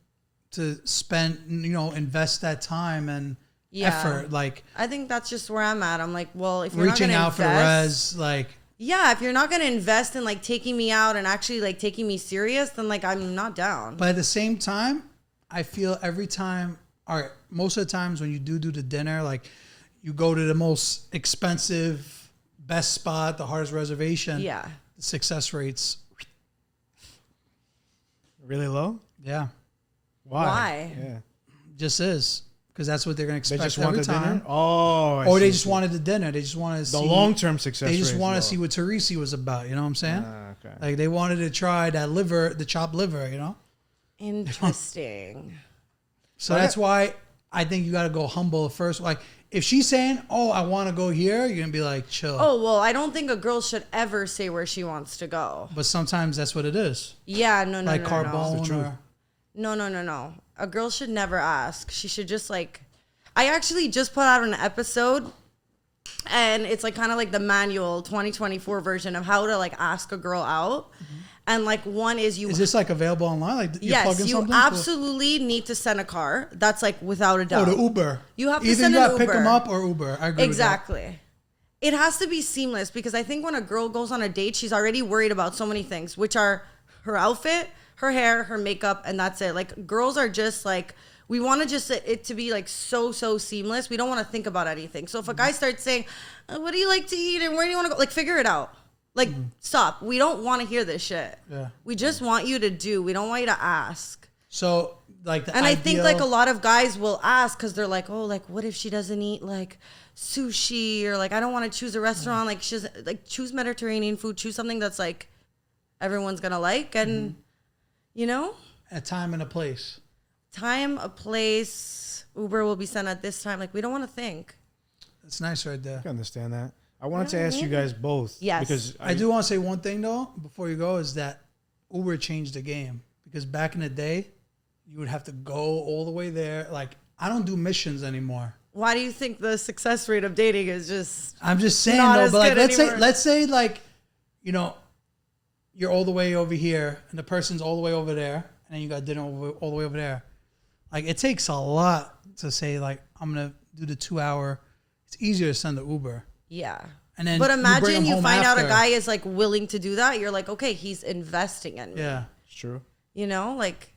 to spend, invest that time and effort. Like I think that's just where I'm at. I'm like, well, if you're reaching not out for the res, like. Yeah, if you're not going to invest in like taking me out and actually like taking me serious, then like I'm not down. But at the same time, I feel every time, all right, most of the times when you do the dinner, like you go to the most expensive, best spot, the hardest reservation. Yeah. The success rates. Really low? Yeah. Why? Yeah. Just is. Because that's what they're going to expect They just every want the time. dinner? Oh, or they just wanted the dinner. They just wanted to see. The long-term success They just rate want to is see low. what Teresi was about. You know what I'm saying? Okay. Like they wanted to try that liver, the chopped liver, Interesting. So that's why I think you got to go humble first. Like if she's saying, "Oh, I want to go here," you're gonna be like, "Chill." Oh well, I don't think a girl should ever say where she wants to go. But sometimes that's what it is. Yeah, no, Like Carbone or No. A girl should never ask. She should just like. I actually just put out an episode, and it's like kind of like the manual 2024 version of how to like ask a girl out. And like one is you. Is this like available online? Like you're yes, plugging you something? absolutely need to send a car. That's like without a doubt. Oh, the Uber. You have to Either send you an got to Uber. pick them up or Uber. I agree Exactly. with that. It has to be seamless because I think when a girl goes on a date, she's already worried about so many things, which are her outfit, her hair, her makeup, and that's it. Like girls are just like, we want to just it to be like so seamless. We don't want to think about anything. So if a guy starts saying, what do you like to eat and where do you want to go? Like figure it out. Like stop. We don't want to hear this shit. Yeah. We just want you to do. We don't want you to ask. So like the I think like a lot of guys will ask because they're like, oh, like what if she doesn't eat like sushi or like I don't want to choose a restaurant. Like she's like choose Mediterranean food. Choose something that's like everyone's gonna like and a time and a place. Time, a place. Uber will be sent at this time. Like we don't want to think. That's nice right there. I can understand that. I wanted to ask you guys both. Yes. Because I do want to say one thing though before you go is that Uber changed the game because back in the day you would have to go all the way there. Like I don't do missions anymore. Why do you think the success rate of dating is just? I'm just saying not though, as but like good let's say like, you're all the way over here and the person's all the way over there, and then you got dinner all the way over there. Like it takes a lot to say like I'm gonna do the 2 hour. It's easier to send the Uber. Yeah. And then but you bring imagine them you home find out a after. guy is like willing to do that. You're like, okay, he's investing in me. Yeah. It's true. Like.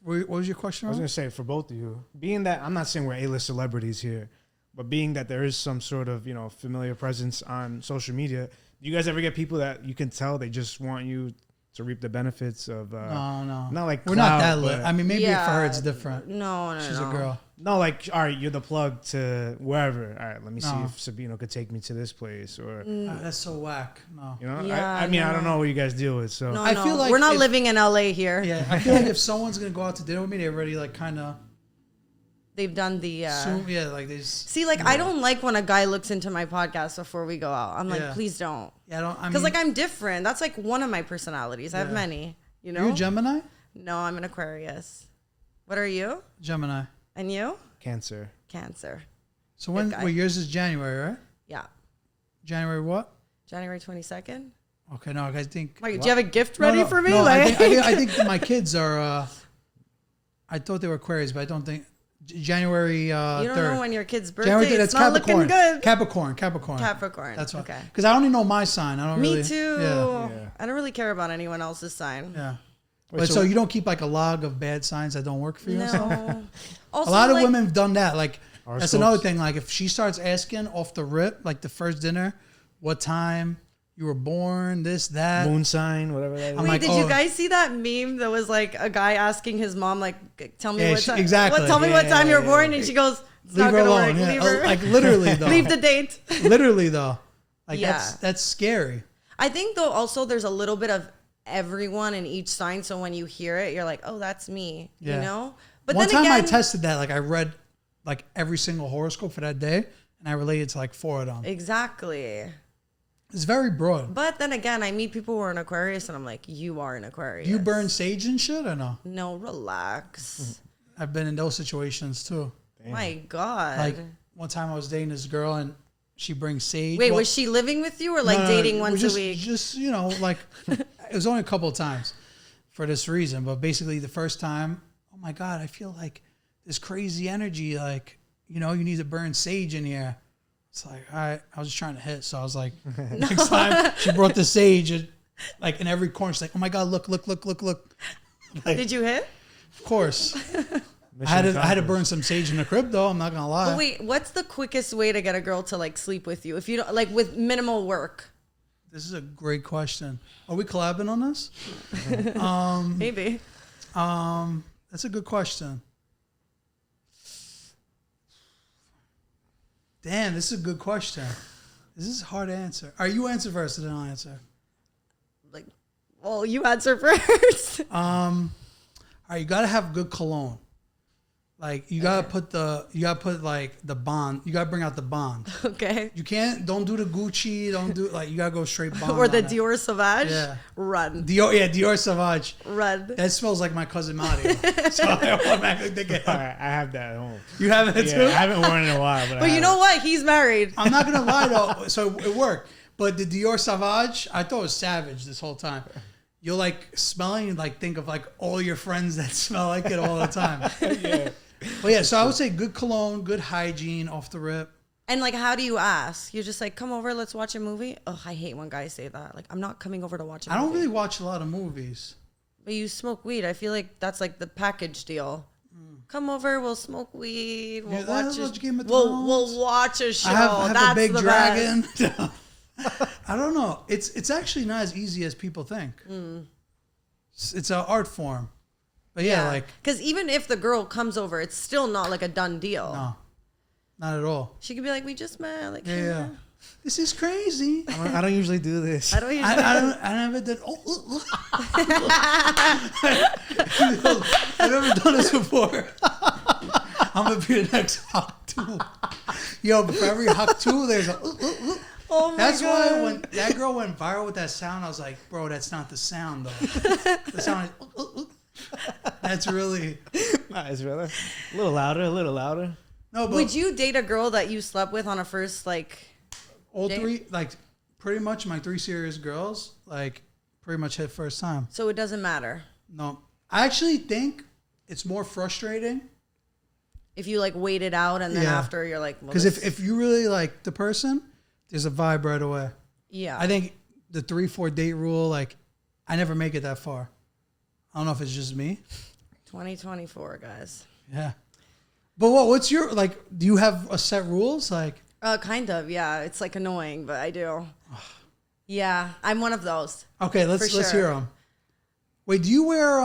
What was your question? I was going to say, for both of you, being that, I'm not saying we're A-list celebrities here, but being that there is some sort of, familiar presence on social media, do you guys ever get people that you can tell they just want you to reap the benefits of... No. Not like we're not that clout, lit. but- I mean, maybe for Yeah. her it's different. No. She's a girl. No, like, all right, you're the plug to wherever. All right, let me see No. if Sabino could take me to this place or, That's so whack. No. Yeah, I mean, I don't no. know what you guys deal with, so. No, I feel like we're not if- living in LA here. Yeah, I feel like if someone's gonna go out to dinner with me, they already like kind of They've done the. like they just See, like I don't like when a guy looks into my podcast before we go out. I'm like, Yeah. please don't, yeah. I don't. I mean, because like I'm different. That's like one of my personalities. I have Yeah. many. you're a Gemini. No, I'm an Aquarius. What are you? Gemini. And you? Cancer. Cancer. So when? guy. Well, yours is January, right? Yeah. January what? January 22nd. Okay, no, I think. Like, do you have a gift No, ready no, for me? No, like, I think my kids are. I thought they were Aquarius, but I don't think January. you don't 3rd. know when your kid's birthday. January 3rd, It's that's not Capricorn. looking good. Capricorn. Capricorn. That's why. Okay. Because I only know my sign. I don't Me really. too. Yeah. Yeah. I don't really care about anyone else's sign. Yeah. Wait, But so you don't keep like a log of bad signs that don't work for you? No. Also, A lot of like, women have done that. Like that's Horoscopes. another thing. Like if she starts asking off the rip, like the first dinner, what time you were born, this, that. moon sign, whatever that is. I'm Wait, like, did oh. you guys see that meme that was like a guy asking his mom, like, tell me Yeah, what time, exactly. tell me what Yeah, time you're yeah, born, yeah. and she goes, it's Leave not her gonna alone. work. Yeah. Leave her. Like literally though. Leave the date. Literally though. Like Yeah. that's scary. I think though also there's a little bit of everyone in each sign, so when you hear it, you're like, oh, that's me. Yeah. You know? But One then time again, I tested that. Like I read like every single horoscope for that day, and I related to like 4 of them. exactly. It's very broad. But then again, I meet people who are in Aquarius, and I'm like, you are an Aquarius. Do you burn sage and shit or no? No, relax. I've been in those situations too. My God. Like one time I was dating this girl and she brings sage. Wait, Well, was she living with you or like no, dating we once just, a week? Just, you know, like it was only a couple of times for this reason. But basically the first time, oh my God, I feel like this crazy energy. Like, you know, you need to burn sage in here. It's like, all right, I was just trying to hit. So I was like, next time she brought the sage, and, like in every corner, she's like, oh my God, look. Like, Did you hit? of course. I had to burn some sage in the crib though. I'm not going to lie. But wait, what's the quickest way to get a girl to like sleep with you? If you don't, like with minimal work? This is a great question. Are we collabing on this? Maybe. That's a good question. Damn, this is a good question. This is hard to answer. All right, you answer first, and then I'll answer. Like, well, you answer first. All right, you gotta have good cologne. Like you gotta put like the bond. You gotta bring out the bond. Okay. Don't do the Gucci. Don't do like you gotta go straight bond. Or the on it. Dior Sauvage. Yeah. Run. Dior Sauvage. Run. That smells like my cousin Mario. So I automatically think of All him. right, I have that at home. You have it Yeah, too? I haven't worn it in a while, but But you know what? He's married. I'm not gonna lie though. So it worked. But the Dior Sauvage, I thought it was savage this whole time. You're like smelling and like think of like all your friends that smell like it all the time. Yeah. But yeah, so I would say good cologne, good hygiene off the rip. And like, how do you ask? You're just like, come over, let's watch a movie. Oh, I hate when guys say that. Like, I'm not coming over to watch a movie. I don't really watch a lot of movies. But you smoke weed. I feel like that's like the package deal. Come over, we'll smoke weed. We'll Yeah, watch let's watch Game of we'll Thrones. watch a show. I have That's a big the dragon. best. I don't know. It's actually not as easy as people think. It's an art form. But yeah, like because even if the girl comes over, it's still not like a done deal. no, not at all. She could be like, we just met. Like, Yeah. This is crazy. I don't usually do this. I don't usually. I never did. I've never done this before. I'm gonna be the next Hawk 2. Yo, but for every Hawk 2, there's a. Oh my That's God. why when that girl went viral with that sound, I was like, bro, that's not the sound though. The sound is. That's really. Nah, it's really a little louder. No, but Would you date a girl that you slept with on a first like? all date? three, like, pretty much my 3 serious girls, like, pretty much hit first time. So it doesn't matter No, I actually think it's more frustrating if you like wait it out and then Yeah. after you're like, well, because this- if you really like the person, there's a vibe right away. yeah, I think the 3-4 date rule, like, I never make it that far. I don't know if it's just me. 2024 guys. Yeah. But what's your, like, do you have a set rules? Like, Kind of, yeah. It's like annoying, but I do. Yeah, I'm one of those. okay, let's For sure. hear them. Wait, do you wear,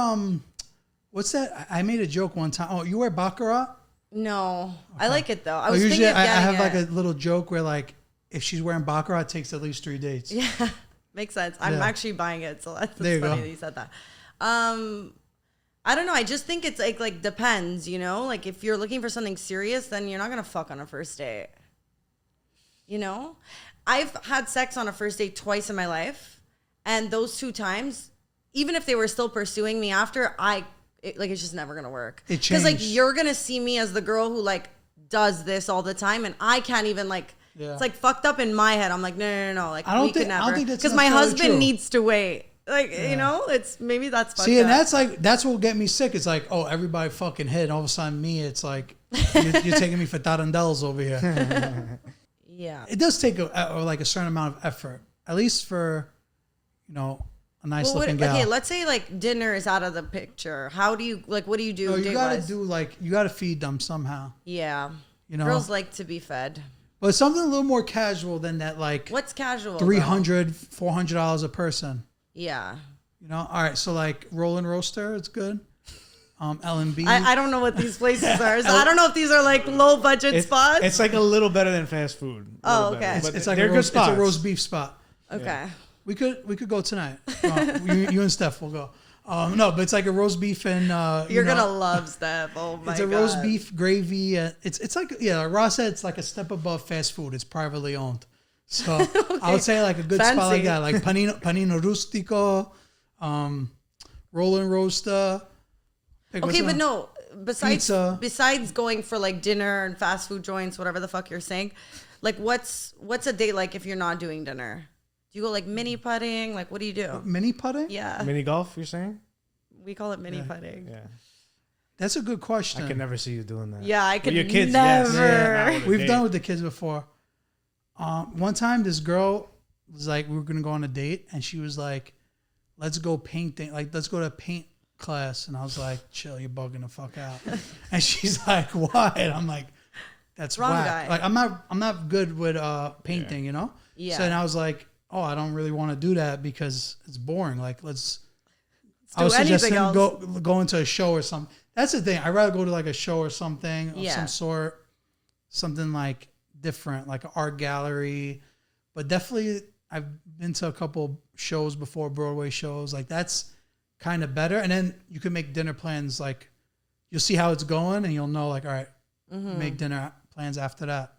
what's that? I made a joke one time. Oh, you wear Baccarat? No, I like it though. I Oh, was usually thinking of I getting have like it. a little joke where, like, if she's wearing Baccarat, it takes at least 3 dates. Yeah, makes sense. I'm Yeah. actually buying it, so that's There you funny go. that you said that. I don't know. I just think it's like depends, you know? Like if you're looking for something serious, then you're not going to fuck on a first date. You know? I've had sex on a first date twice in my life, and those 2 times, even if they were still pursuing me after, it's just never going to work. It Cuz like changed. you're going to see me as the girl who like does this all the time, and I can't even like Yeah. it's like fucked up in my head. I'm like, no. Like I don't we could think- I don't never. think that's Because my necessarily husband true. needs to wait. Like, you know, maybe that's fucked See, and up. that's what will get me sick. It's like, oh, everybody fucking hit. And all of a sudden, me, it's like, you're taking me for tarandels over here. Yeah. It does take a certain amount of effort, at least for, you know, a nice looking gal. Okay, let's say like dinner is out of the picture. How do you like? What do you do? No, you gotta date-wise? do like you gotta feed them somehow. Yeah, You know, girls like to be fed. but something a little more casual than that. Like What's casual? though? $300, $400 a person. Yeah. You know, all right. So like Roll and Roaster, it's good. L&B. I don't know what these places are. So I don't know if these are like low budget spots. It's like a little better than fast food. Oh, okay. But It's like they're a good roast, spots. It's a roast beef spot. Okay. We could go tonight. You and Steph will go. No, but it's like a roast beef and You're gonna love Steph. Oh my god. it's a roast beef gravy. It's like like Ross said, it's like a step above fast food. It's privately owned. So I would say like a good spot like Fancy. that, like panino rustico, roll and roaster. Okay, but no. Pizza. Besides going for like dinner and fast food joints, whatever the fuck you're saying, like what's a date like if you're not doing dinner? Do you go like mini putting? Like what do you do? Mini putting? Yeah, Mini golf, you're saying? we call it mini putting. Yeah. That's a good question. I could never see you doing that. Yeah, I could With your kids, never. yes. Not with a We've date. done with the kids before. One time, this girl was like, we were gonna go on a date, and she was like, "Let's go painting. Like, let's go to paint class." And I was like, "Chill, you're bugging the fuck out." And she's like, "Why?" And I'm like, "That's Wrong whack. guy. Like, I'm not good with painting, you know." Yeah. So then I was like, "Oh, I don't really want to do that because it's boring. Like, let's." I do was suggesting anything go into a show or something. That's the thing. I'd rather go to like a show or something of Yeah. some sort, something like different, like an art gallery. But definitely, I've been to a couple shows before, Broadway shows. Like that's kind of better. And then you can make dinner plans. Like you'll see how it's going, and you'll know. Like, all right, make dinner plans after that.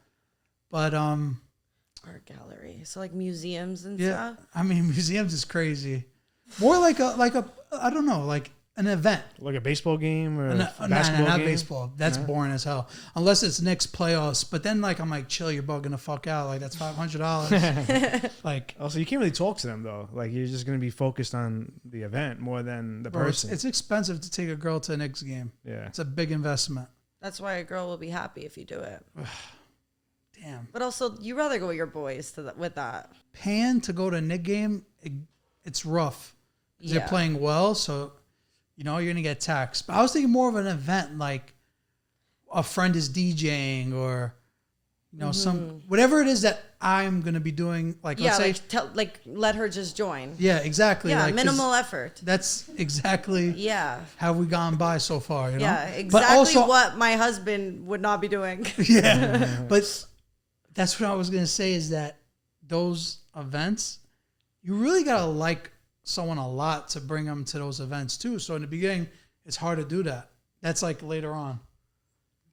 But Art gallery, so like museums and yeah, stuff. I mean, museums is crazy. More like a I don't know, like an event. Like a baseball game or No, basketball not game? baseball. That's boring as hell. Unless it's Knicks playoffs. But then, like, I'm like, chill, you're bugging the fuck out. Like, that's $500. Like, Also, you can't really talk to them, though. Like, you're just going to be focused on the event more than the person. it's expensive to take a girl to a Knicks game. Yeah. It's a big investment. That's why a girl will be happy if you do it. Damn. But also, you rather go with your boys with that. Paying to go to a Knicks game, it's rough. 'Cause Yeah. they're playing well, so, you know, you're going to get taxed. But I was thinking more of an event, like a friend is DJing or, you know, some whatever it is that I'm going to be doing. Like, Yeah, let's say, like let her just join. yeah, exactly. Yeah, like, 'cause minimal effort. That's exactly Yeah. how we gone by so far, you know? Yeah, But exactly also, what my husband would not be doing. yeah. But that's what I was going to say is that those events, you really got to like someone a lot to bring them to those events too. So in the beginning, it's hard to do that. That's like later on.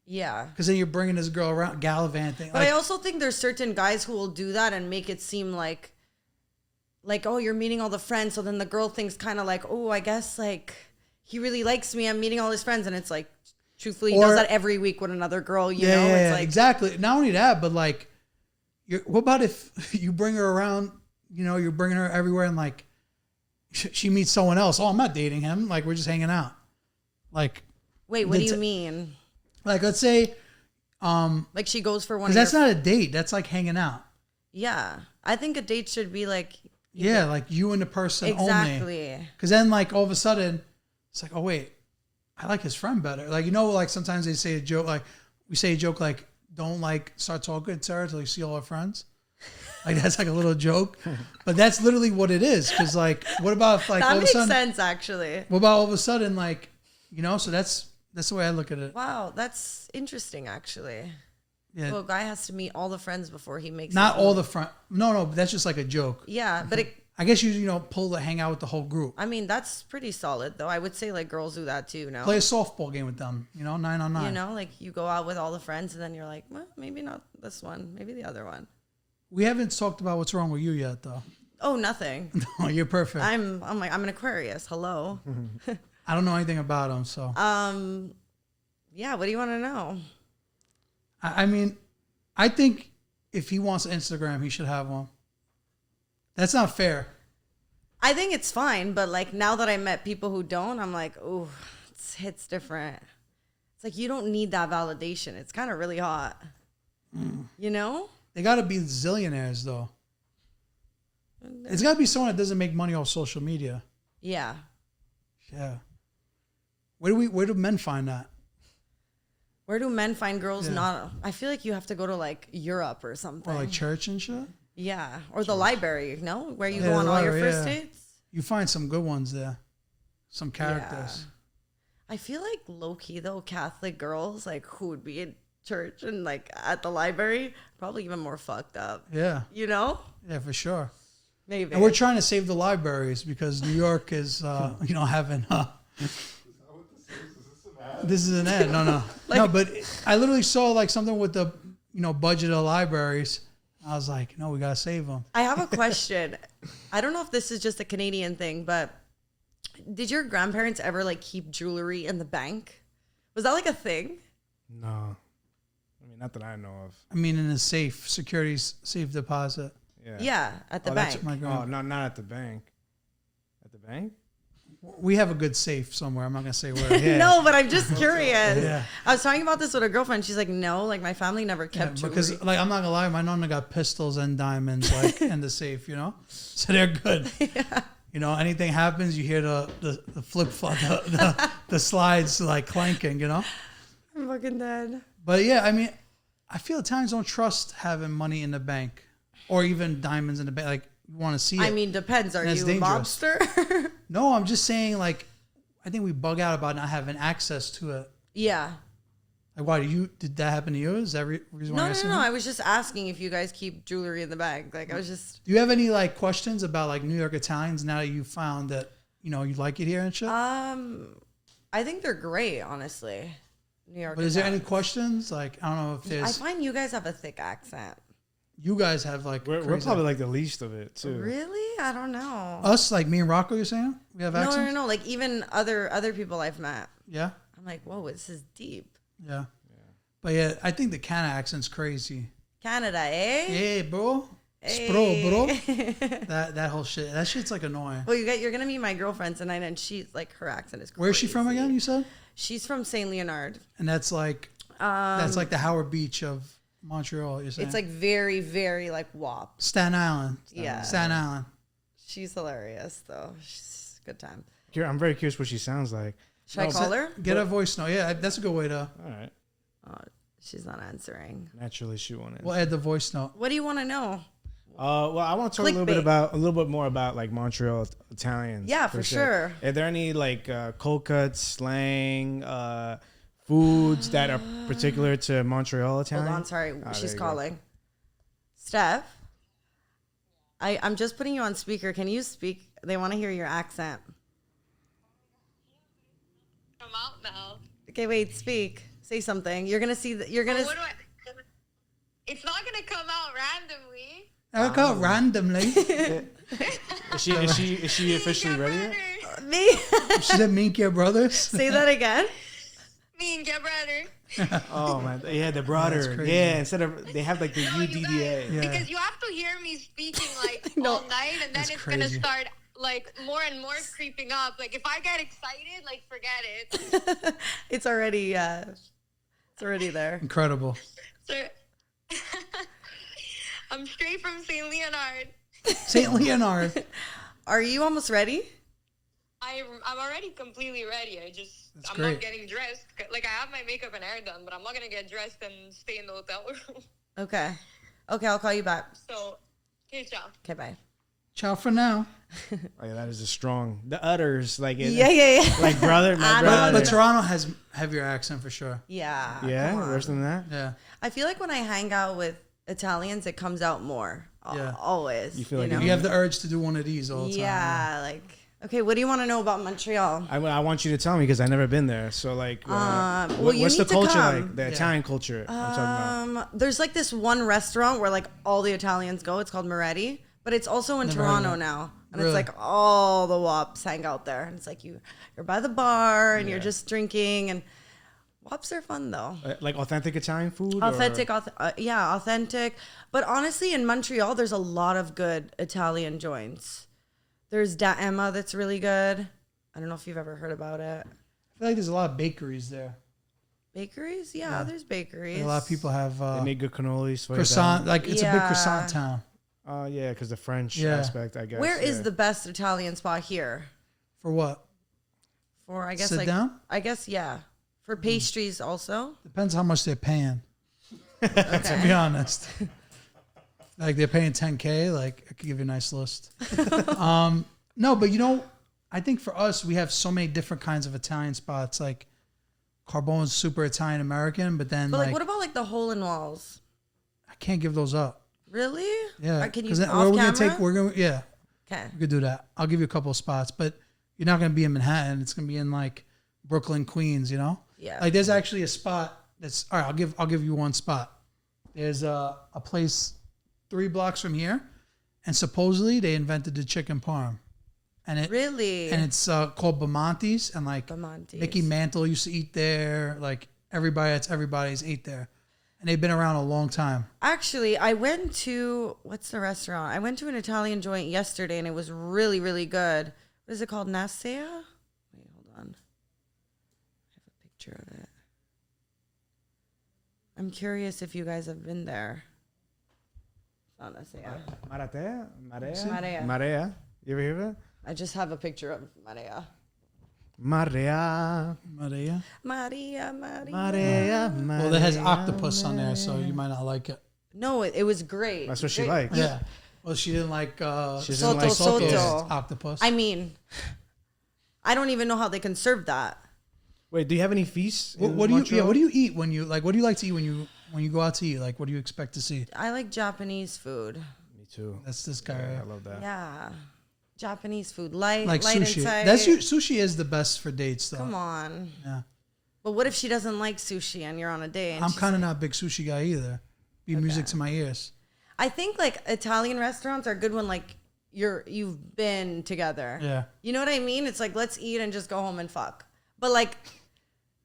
Yeah. Because then you're bringing this girl around gallivanting. But Like, I also think there's certain guys who will do that and make it seem like, oh, you're meeting all the friends. So then the girl thinks kind of like, oh, I guess like he really likes me. I'm meeting all his friends. And it's like, truthfully, he Or- does that every week with another girl, you know? It's like, exactly. Not only that, but like, what about if you bring her around, you know, you're bringing her everywhere and like, she meets someone else. Oh, I'm not dating him. Like, we're just hanging out. Like, wait, what do then you mean? like, let's say, Like she goes for one because of that's your... not a date. That's like hanging out. Yeah. I think a date should be like... Yeah, like you and the person only. Exactly. Because then, like, all of a sudden, it's like, oh, wait, I like his friend better. Like, you know, like sometimes they say a joke, like, we say a joke, like, don't, like, start talking to her until you see all her friends. Like, that's like a little joke. But that's literally what it is. Because, like, what about if, like, all That of a makes sudden, sense, actually. what about all of a sudden, like, you know, so that's the way I look at it. Wow, that's interesting, actually. Yeah. Well, a guy has to meet all the friends before he makes Not his all move. the front. No, but that's just like a joke. Yeah, but it... I guess you know, hang out with the whole group. I mean, that's pretty solid, though. I would say, like, girls do that, too, no? Play a softball game with them, you know, 9-on-9. You know, like, you go out with all the friends, and then you're like, well, maybe not this one. Maybe the other one. We haven't talked about what's wrong with you yet, though. Oh, nothing. No, you're perfect. I'm an Aquarius. Hello. I don't know anything about him, so. Yeah, what do you want to know? I mean, I think if he wants Instagram, he should have one. That's not fair. I think it's fine, but, like, now that I met people who don't, I'm like, oh, it hits different. It's like, you don't need that validation. It's kind of really hot. You know? They got to be zillionaires, though. It's got to be someone that doesn't make money off social media. Yeah. Yeah. Where do men find that? Where do men find girls? Not. I feel like you have to go to like Europe or something. Or like church and shit? Yeah. Or the library, no? Where you go on all your first dates? You find some good ones there. Some characters. Yeah. I feel like low-key though, Catholic girls, like who would be in church and like at the library, probably even more fucked up. Yeah. You know? Yeah, for sure. Maybe. And we're trying to save the libraries because New York is, having... This is an ad. No. No, but I literally saw like something with the, budget of libraries. I was like, no, we got to save them. I have a question. I don't know if this is just a Canadian thing, but did your grandparents ever like keep jewelry in the bank? Was that like a thing? No. I mean, not that I know of. I mean, in a safe deposit. Yeah, at the bank. That's my grandma. Not at the bank. At the bank? We have a good safe somewhere. I'm not going to say where. Yeah. No, but I'm just curious. Yeah. I was talking about this with a girlfriend. She's like, no, like my family never kept jewelry. Because, like, I'm not going to lie, my nonna got pistols and diamonds, like, in the safe, So they're good. Yeah. Anything happens, you hear the flip flop, the slides, like, clanking, I'm fucking dead. But, yeah, I mean, I feel Italians don't trust having money in the bank or even diamonds in the bank. Like, you want to see it. I mean, depends. Are you a dangerous. mobster? No, I'm just saying, like, I think we bug out about not having access to it. Yeah. Like, why did that happen to you? Is that reason why? No. I was just asking if you guys keep jewelry in the bag. Like, I was just. Do you have any like questions about like New York Italians now that you found that you like it here and shit? I think they're great, honestly. New York. But is there any questions? Like, I don't know if there's. I find you guys have a thick accent. You guys have like. We're probably like the least of it too. Really? I don't know. Us, like me and Rocco, you're saying we have accents? No. Like even other people I've met. Yeah. I'm like, whoa, this is deep. Yeah. But yeah, I think the Canada accent's crazy. Canada, eh? Yeah, bro. Hey. Spro, bro. That whole shit. That shit's like annoying. Well, you're gonna meet my girlfriend tonight, and she's like, her accent is crazy. Where's she from again? You said. She's from Saint Leonard. And that's like the Howard Beach of Montreal. You're saying it's like very, very like WAP. Staten Island. Yeah. Staten Island. She's hilarious though. She's a good time. I'm very curious what she sounds like. Should I call her? Get a voice note. Yeah, that's a good way to. All right. Oh, she's not answering. Naturally, she won't answer. We'll add the voice note. What do you want to know? Well, I want to talk a little bit more about like Montreal Italians. Yeah, for sure. Are there any like cold cuts, slang, foods that are particular to Montreal Italian? Hold on, sorry, she's calling. Steph, I'm just putting you on speaker. Can you speak? They want to hear your accent. I'm out now. Okay, wait, speak. Say something. You're gonna see that. You're gonna. It's not gonna come out randomly. I got randomly. Is she officially ready yet? Me. She said, "Meet your brothers." Say that again. Me and your brother. Oh man, yeah, the broader. Yeah, instead of they have like the UDDA. Yeah. Because you have to hear me speaking like all night, and then it's crazy. gonna start like more and more creeping up. Like if I get excited, like forget it. It's already there. Incredible. So, I'm straight from Saint Leonard. Saint Leonard. Are you almost ready? I'm already completely ready. I'm great. not getting dressed. Like I have my makeup and hair done, but I'm not gonna get dressed and stay in the hotel room. Okay, I'll call you back. So, okay, ciao. Okay, bye. Ciao for now. Oh, yeah, that is a strong. The utters, like it, Yeah. like brother, my brother. But Toronto has heavier accent for sure. Yeah. Yeah, worse than that. Yeah. I feel like when I hang out with Italians, it comes out more. Yeah. Always. You feel like know? You have the urge to do one of these all the time. Yeah, like okay. What do you want to know about Montreal? I want you to tell me because I've never been there. So like, well, you what's the need to culture come. like? The Italian culture. I'm talking about. There's like this one restaurant where like all the Italians go. It's called Moretti, but it's also in Never Toronto heard of it. now, and Really? it's like all the WAPs hang out there, and it's like you're by the bar and you're just drinking, and WAPs are fun though. Like authentic Italian food. Authentic, authentic. But honestly, in Montreal, there's a lot of good Italian joints. There's Da Emma that's really good. I don't know if you've ever heard about it. I feel like there's a lot of bakeries there. Bakeries? Yeah, there's bakeries. A lot of people have They make good cannolis. croissant. Like it's a big Yeah. croissant town. Yeah, because the French Yeah. aspect, I guess. Where is yeah. the best Italian spot here? For what? For I guess Sit like down? I guess yeah. For pastries also. Depends how much they're paying. To be honest. Like they're paying $10K, like I could give you a nice list. No, but I think for us we have so many different kinds of Italian spots. Like Carbone's super Italian American, but then But like what about like the hole in walls? I can't give those up. Really? Yeah. Can you 'Cause then- off we're camera? gonna take Okay. we could do that. I'll give you a couple of spots, but you're not gonna be in Manhattan. It's gonna be in like Brooklyn, Queens, Yeah. Like there's actually a spot that's all right, I'll give you one spot. There's a place 3 blocks from here, and supposedly they invented the chicken parm. And Really? and it's called Bamonte's, and like Bamonte's. Mickey Mantle used to eat there. Like everybody's ate there, and they've been around a long time. Actually, I went to what's the restaurant? I went to an Italian joint yesterday, and it was really, really good. What is it called? Nasea? Wait, hold on. I have a picture of it. I'm curious if you guys have been there. It's not Nasea. Marea. Marea. You ever hear of it? I just have a picture of Marea. Marea. Maria. Maria. Marea. Well, that has octopus on there, so you might not like it. No, it was great. That's what she Great. likes. Yeah. Well, she didn't like She doesn't like Soto. octopus. I mean, I don't even know how they can serve that. Wait, do you have any feasts? What do you eat when you like? What do you like to eat when you go out to eat? Like, what do you expect to see? I like Japanese food. Me too. That's this guy. Yeah, right? I love that. Yeah. Japanese food. Light Like sushi. inside. Sushi is the best for dates, though. Come on. Yeah. But what if she doesn't like sushi and you're on a date? And I'm she's kind of not a big sushi guy either. Be music to my ears. I think like Italian restaurants are good when like you've been together. Yeah. You know what I mean? It's like let's eat and just go home and fuck. But like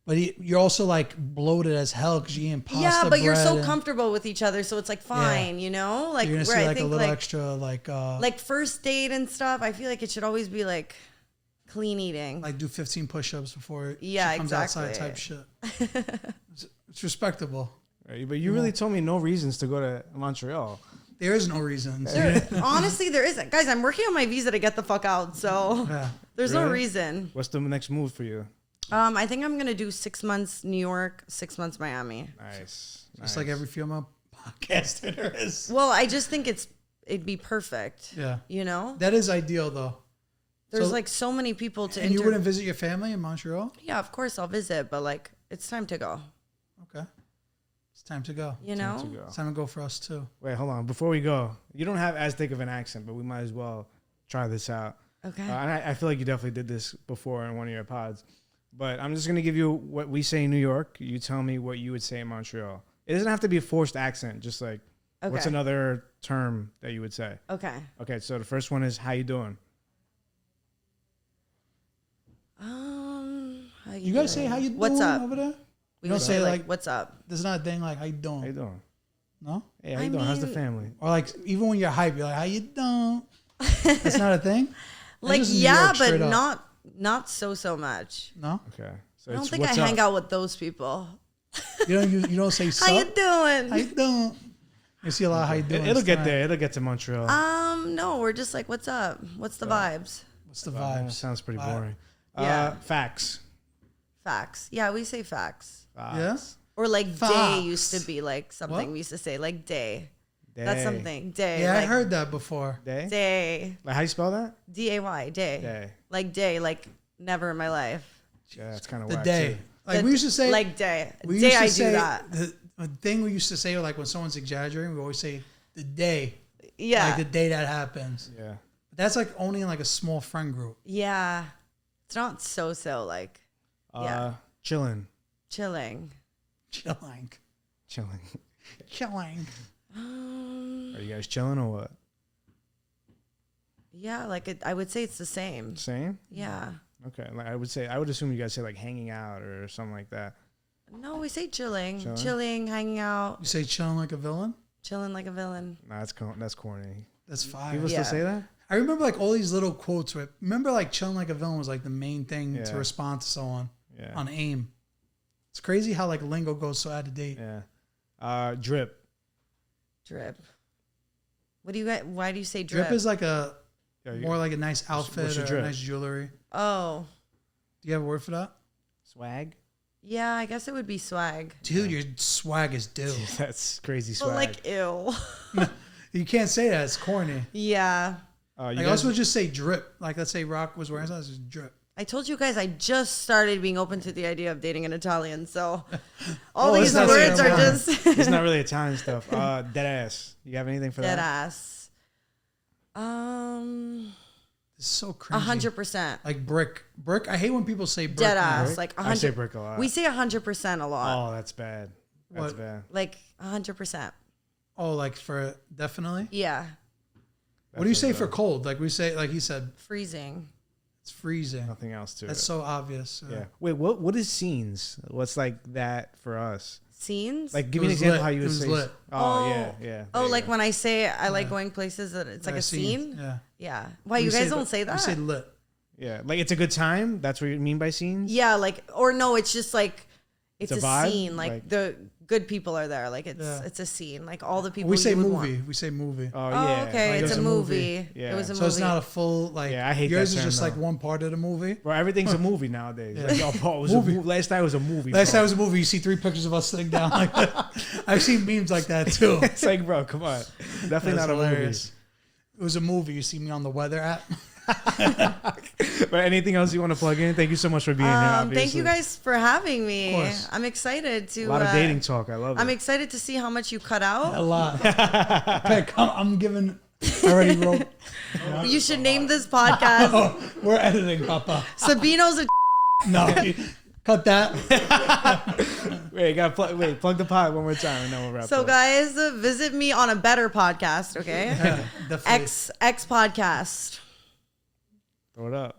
But you're also like bloated as hell because you eat pasta. yeah, but you're bread so and comfortable with each other, so it's like fine, you know? Like You're gonna where see I like a think little like extra like first date and stuff, I feel like it should always be like clean eating. like do 15 push-ups before Yeah, she comes exactly. outside type shit. It's respectable. Right, but you really told me no reasons to go to Montreal. There is no reason. Honestly, there isn't. Guys, I'm working on my visa to get the fuck out, so Yeah. there's no Really? reason. What's the next move for you? I think I'm gonna do 6 months New York, 6 months Miami. Nice. Just like every female podcaster there is. Well, I just think it'd be perfect. Yeah. You know? That is ideal though. There's So- like so many people to And you wouldn't visit your family in Montreal? Yeah, of course I'll visit, but like it's time to go. Okay. It's time to go. You know? to go. It's time to go for us too. Wait, hold on. Before we go, you don't have as thick of an accent, but we might as well try this out. Okay. And I feel like you definitely did this before in one of your pods. But I'm just going to give you what we say in New York. You tell me what you would say in Montreal. It doesn't have to be a forced accent. Just like, what's Okay. another term that you would say? Okay. Okay, so the first one is, how you doing? How You guys say how you doing What's up? over there? We don't would say, like- what's up? There's not a thing like how you doing. How you doing? No? Hey, how you I doing? How's the mean- family? Or like even when you're hype, you're like, how you doing? That's not a thing? Like just in New yeah, York, but straight up. not so much. No? Okay. So I don't it's think I what's hang up. out with those people. You don't say sup? How you doing? How you doing? You see a lot of how you doing. It'll get there. It'll get to Montreal. No, we're just like, what's up? What's the vibes? What's the That vibes? sounds pretty Vibe. boring. Yeah. Facts. Facts. Yeah, we say facts. Yeah? Or like day Facts. used to be like something What? we used to say, like day. Day. That's something. Day. Yeah, I like, heard that before. Day? Day. Like, how you spell that? D-A-Y. Day. Day. Like day. Like never in my life. Yeah, that's kind of The whack day. too. Like The- we used to say like day. we Day used to I say do that. The thing we used to say like when someone's exaggerating, we always say the day. Yeah. Like the day that happens. Yeah. But that's like only in like a small friend group. Yeah. It's not so like Yeah. Chilling. chilling. Chilling. Chilling. Chilling. Are you guys chilling or what? Yeah, like I would say it's the same. Same? Yeah. Okay. Like I would assume you guys say like hanging out or something like that. No, we say chilling. Chilling? Chilling, hanging out, You say chilling like a villain? chilling like a villain. Nah, that's corny. That's fire. People Yeah. still say that? I remember like all these little quotes where remember like chilling like a villain was like the main thing Yeah. to respond to someone Yeah. on AIM. It's crazy how like lingo goes so out of date. Yeah. Drip. Drip. What do you got? Why do you say drip? Drip is like more like a nice outfit or drip? nice jewelry. Oh. Do you have a word for that? Swag. Yeah, I guess it would be swag. Dude, your swag is due. That's crazy swag. But like, ew. You can't say that. It's corny. Yeah. I also would just say drip. Like, let's say Rock was wearing something, it's just drip. I told you guys I just started being open to the idea of dating an Italian, so all these it's words are just it's not really Italian stuff. Dead ass. You have anything for dead that? ass. It's so crazy. 100%. Like brick. I hate when people say brick. Dead ass. Brick? Like 100. I say brick a lot. We say 100% a lot. Oh, that's bad. That's What? bad. Like 100%. Oh, like for definitely? Yeah. What do you say for cold? Like we say, like he said, Freezing. it's freezing. Nothing else to That's it. so obvious. Yeah. Wait, what is scenes? What's like that for us? Scenes? Like, give me It an was example lit. how you would It was say. lit. Oh, yeah. Oh, There like you when I say I like going places that it's like a scene? Yeah. Yeah. Why, you guys don't say that? We say lit. go. Yeah, like it's a good time. That's what you mean by scenes. Yeah, like, or no, it's just like, it's a a vibe? scene. Like the good people are there. Like it's a scene. Like all the people We say you would movie. want. We say movie. Oh, Oh, yeah. okay. Like, It's a movie. Yeah. It was a So movie. it's not a full like. Yeah, I hate yours that is term, just like though. one part of the movie. Bro, everything's a movie nowadays. Yeah. Like, yo, Paul, it was Movie. last night was a movie. Last bro. time was a movie. You see 3 pictures of us sitting down like that. I've seen memes like that too. It's like, bro, come on. Definitely That's not a hilarious. It was a movie. You see me on the weather app. movie. But anything else you want to plug in? Thank you so much for being here. Obviously. Thank you guys for having me. Of course. I'm excited to. A lot of dating talk. I love it. I'm excited to see how much you cut out. A lot. Okay, I'm giving. I already wrote. You should name this podcast Oh, we're editing, Papa. Sabino's a. No, cut that. Wait, plug the pod one more time, and then we'll wrap So up. guys, visit me on a better podcast, okay? Yeah, definitely. X podcast. Throw it up.